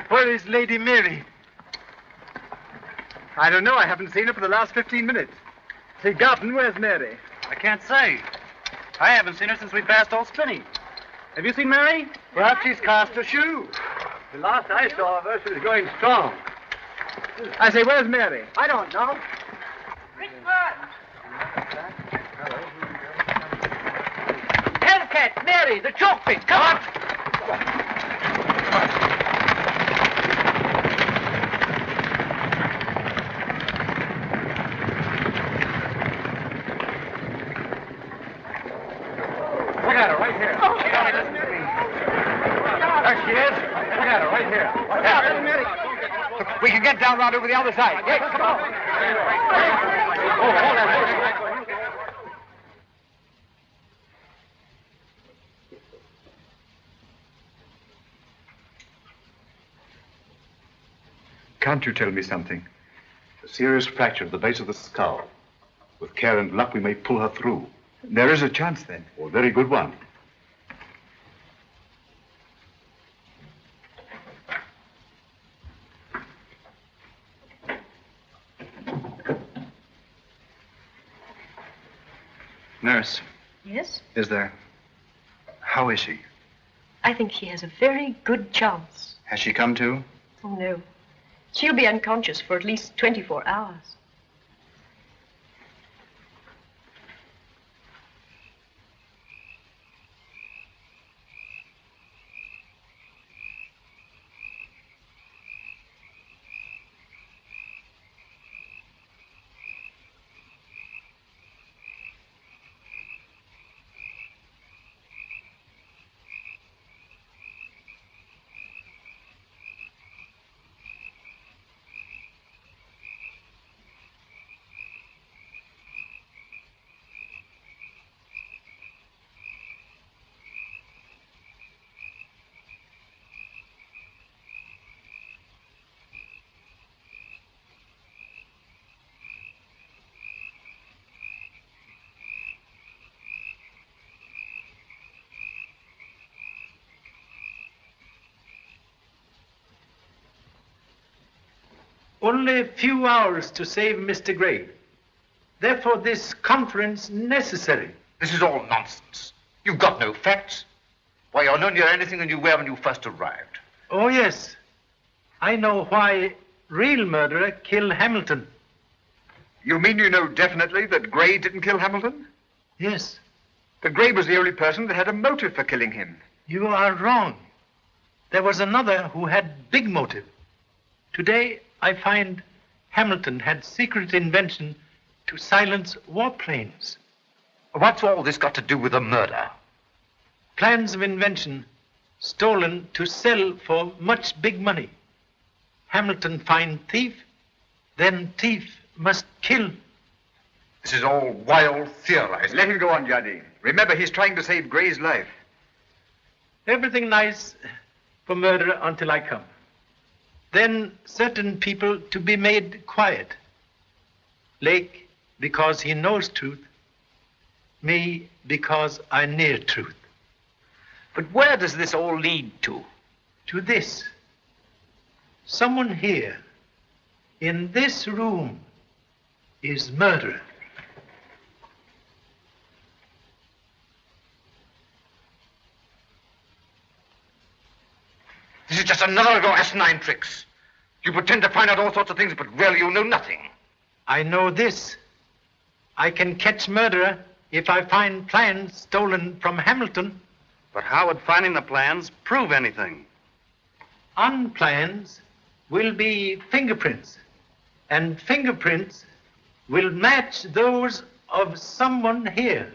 Where is Lady Mary? I don't know. I haven't seen her for the last 15 minutes. Say, Garton, where's Mary? I can't say. I haven't seen her since we passed Old Spinney. Have you seen Mary? Perhaps she's cast a shoe. The last I saw of her, she was going strong. I say, where's Mary? I don't know. Hellcat, Mary, the choke pit, come on! Look at her right here. There she is. Look at her right here. Watch out. Mary. We can get down round over the other side. Yes, come on. Oh, hold on. Can't you tell me something? A serious fracture at the base of the skull. With care and luck, we may pull her through. There is a chance, then. Oh, a very good one. Nurse, Yes? is there? How is she? I think she has a very good chance. Has she come to? Oh, no. She'll be unconscious for at least 24 hours. Only a few hours to save Mr. Gray. Therefore, this conference necessary. This is all nonsense. You've got no facts. Why, you're no nearer anything than you were when you first arrived. Oh, yes. I know why real murderer killed Hamilton. You mean you know definitely that Gray didn't kill Hamilton? Yes. But Gray was the only person that had a motive for killing him. You are wrong. There was another who had big motive. Today, I find Hamilton had secret invention to silence warplanes. What's all this got to do with the murder? Plans of invention stolen to sell for much big money. Hamilton find thief, then thief must kill. This is all wild theorizing. Let him go on, Jardine. Remember, he's trying to save Gray's life. Everything nice for murder until I come. Then certain people to be made quiet. Lake, because he knows truth. Me, because I near truth. But where does this all lead to? To this. Someone here, in this room, is murderer. This is just another of your asinine tricks. You pretend to find out all sorts of things, but really you know nothing. I know this. I can catch murderer if I find plans stolen from Hamilton. But how would finding the plans prove anything? On plans will be fingerprints, and fingerprints will match those of someone here.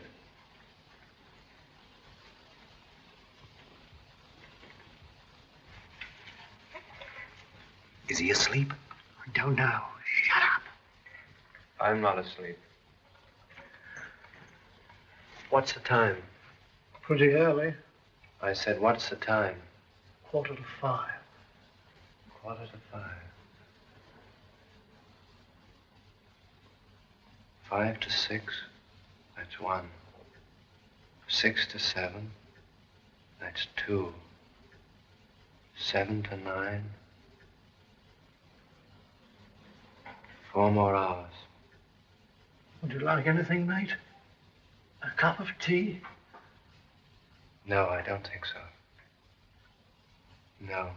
Is he asleep? I don't know. Shut up. I'm not asleep. What's the time? Pretty early. I said, what's the time? 4:45. 4:45. 5 to 6, that's 1. 6 to 7, that's 2. 7 to 9. 4 more hours. Would you like anything, mate? A cup of tea? No, I don't think so. No.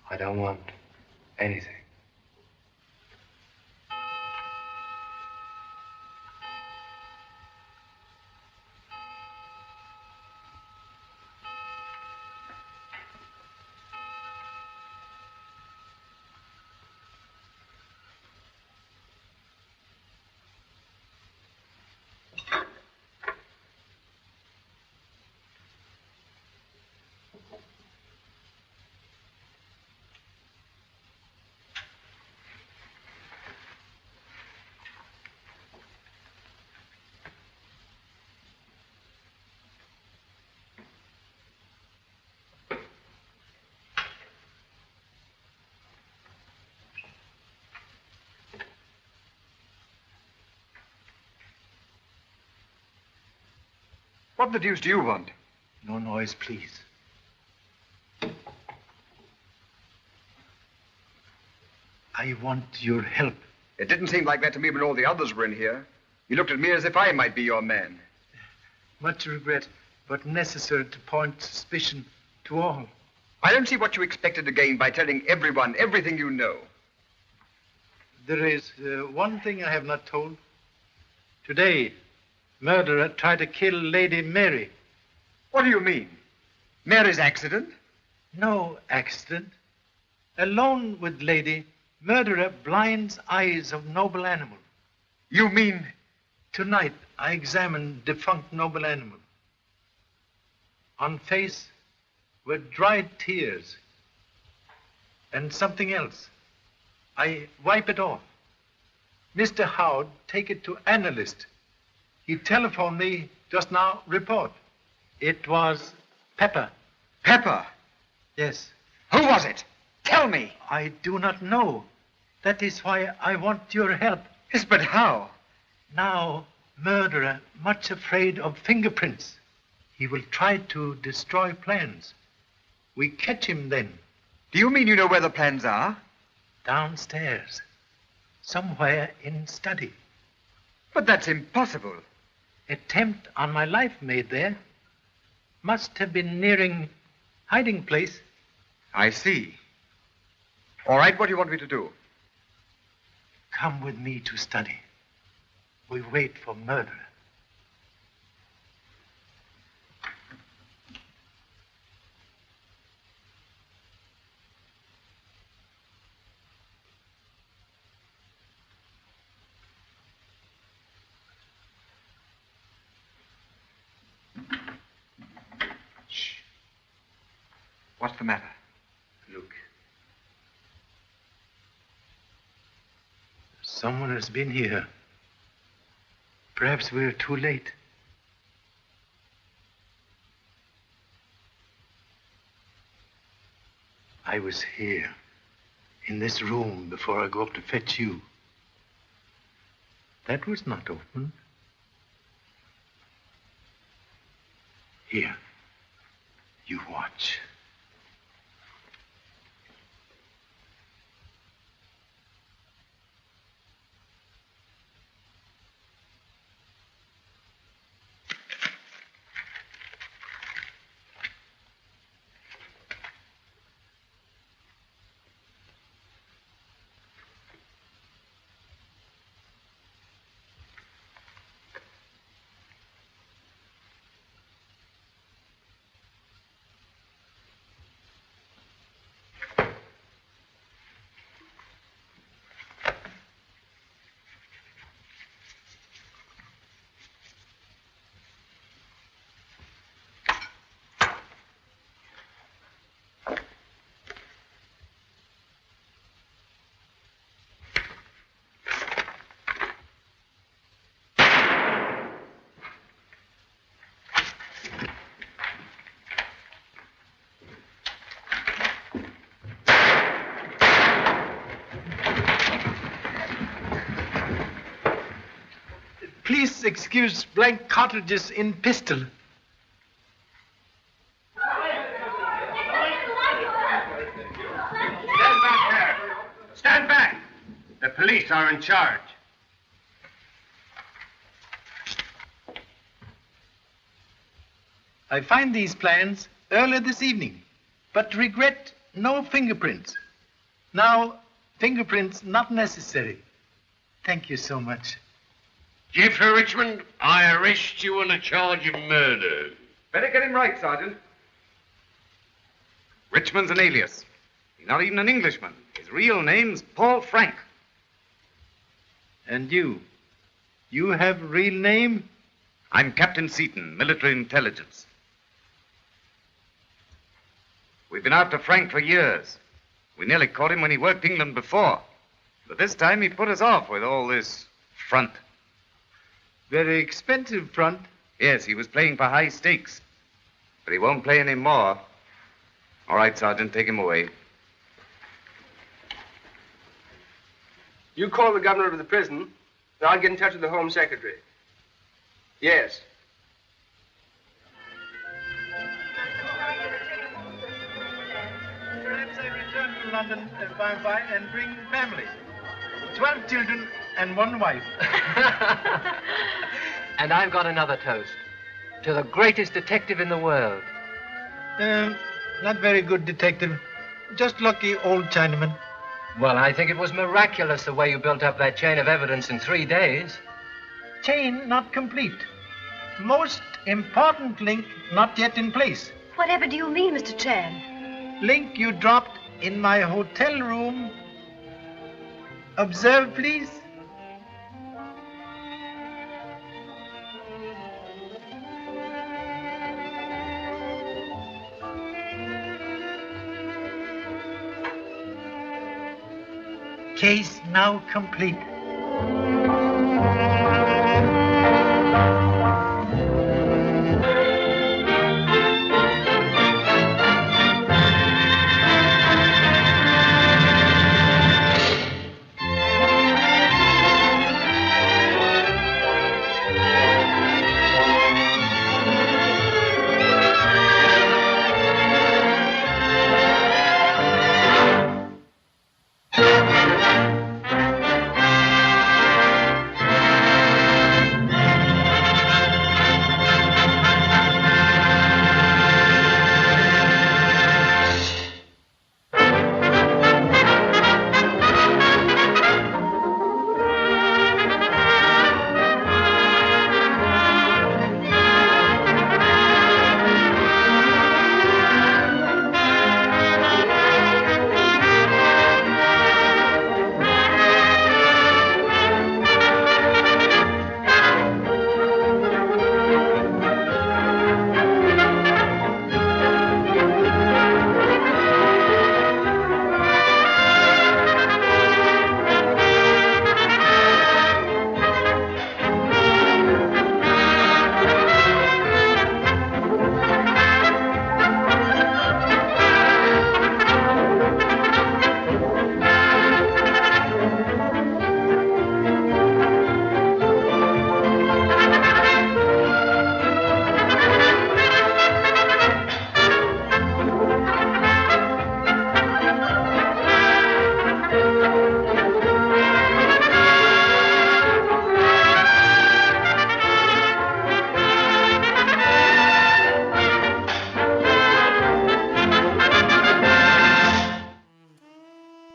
I don't want anything. What the deuce do you want? No noise, please. I want your help. It didn't seem like that to me when all the others were in here. You looked at me as if I might be your man. Much regret, but necessary to point suspicion to all. I don't see what you expected to gain by telling everyone everything you know. There is one thing I have not told. Today, murderer tried to kill Lady Mary. What do you mean? Mary's accident? No accident. Alone with lady, murderer blinds eyes of noble animal. You mean? Tonight, I examined defunct noble animal. On face were dried tears and something else. I wipe it off. Mr. Howard take it to analyst. He telephoned me just now, report. It was pepper. Pepper? Yes. Who was it? Tell me. I do not know. That is why I want your help. Yes, but how? Now, murderer, much afraid of fingerprints. He will try to destroy plans. We catch him then. Do you mean you know where the plans are? Downstairs. Somewhere in study. But that's impossible. Attempt on my life made there. Must have been nearing hiding place. I see. All right, what do you want me to do? Come with me to study. We wait for murderer. What's the matter? Look. Someone has been here. Perhaps we're too late. I was here, in this room, before I go up to fetch you. That was not open. Here, you watch. Please excuse blank cartridges in pistol. Stand back there. Stand back. The police are in charge. I find these plans earlier this evening, but regret no fingerprints. Now, fingerprints not necessary. Thank you so much. Jeffrey Richmond, I arrest you on a charge of murder. Better get him right, Sergeant. Richmond's an alias. He's not even an Englishman. His real name's Paul Frank. And you? You have real name? I'm Captain Seaton, military intelligence. We've been after Frank for years. We nearly caught him when he worked England before. But this time he put us off with all this front. Very expensive front. Yes, he was playing for high stakes. But he won't play any more. All right, Sergeant, take him away. You call the governor of the prison, and I'll get in touch with the Home Secretary. Yes. Perhaps I return to London by and by and bring family. 12 children and 1 wife. And I've got another toast. To the greatest detective in the world. Not very good detective. Just lucky old Chinaman. Well, I think it was miraculous the way you built up that chain of evidence in 3 days. Chain not complete. Most important link not yet in place. Whatever do you mean, Mr. Chan? Link you dropped in my hotel room. Observe, please. Case now complete.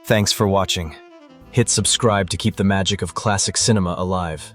Thanks for watching. Hit subscribe to keep the magic of classic cinema alive.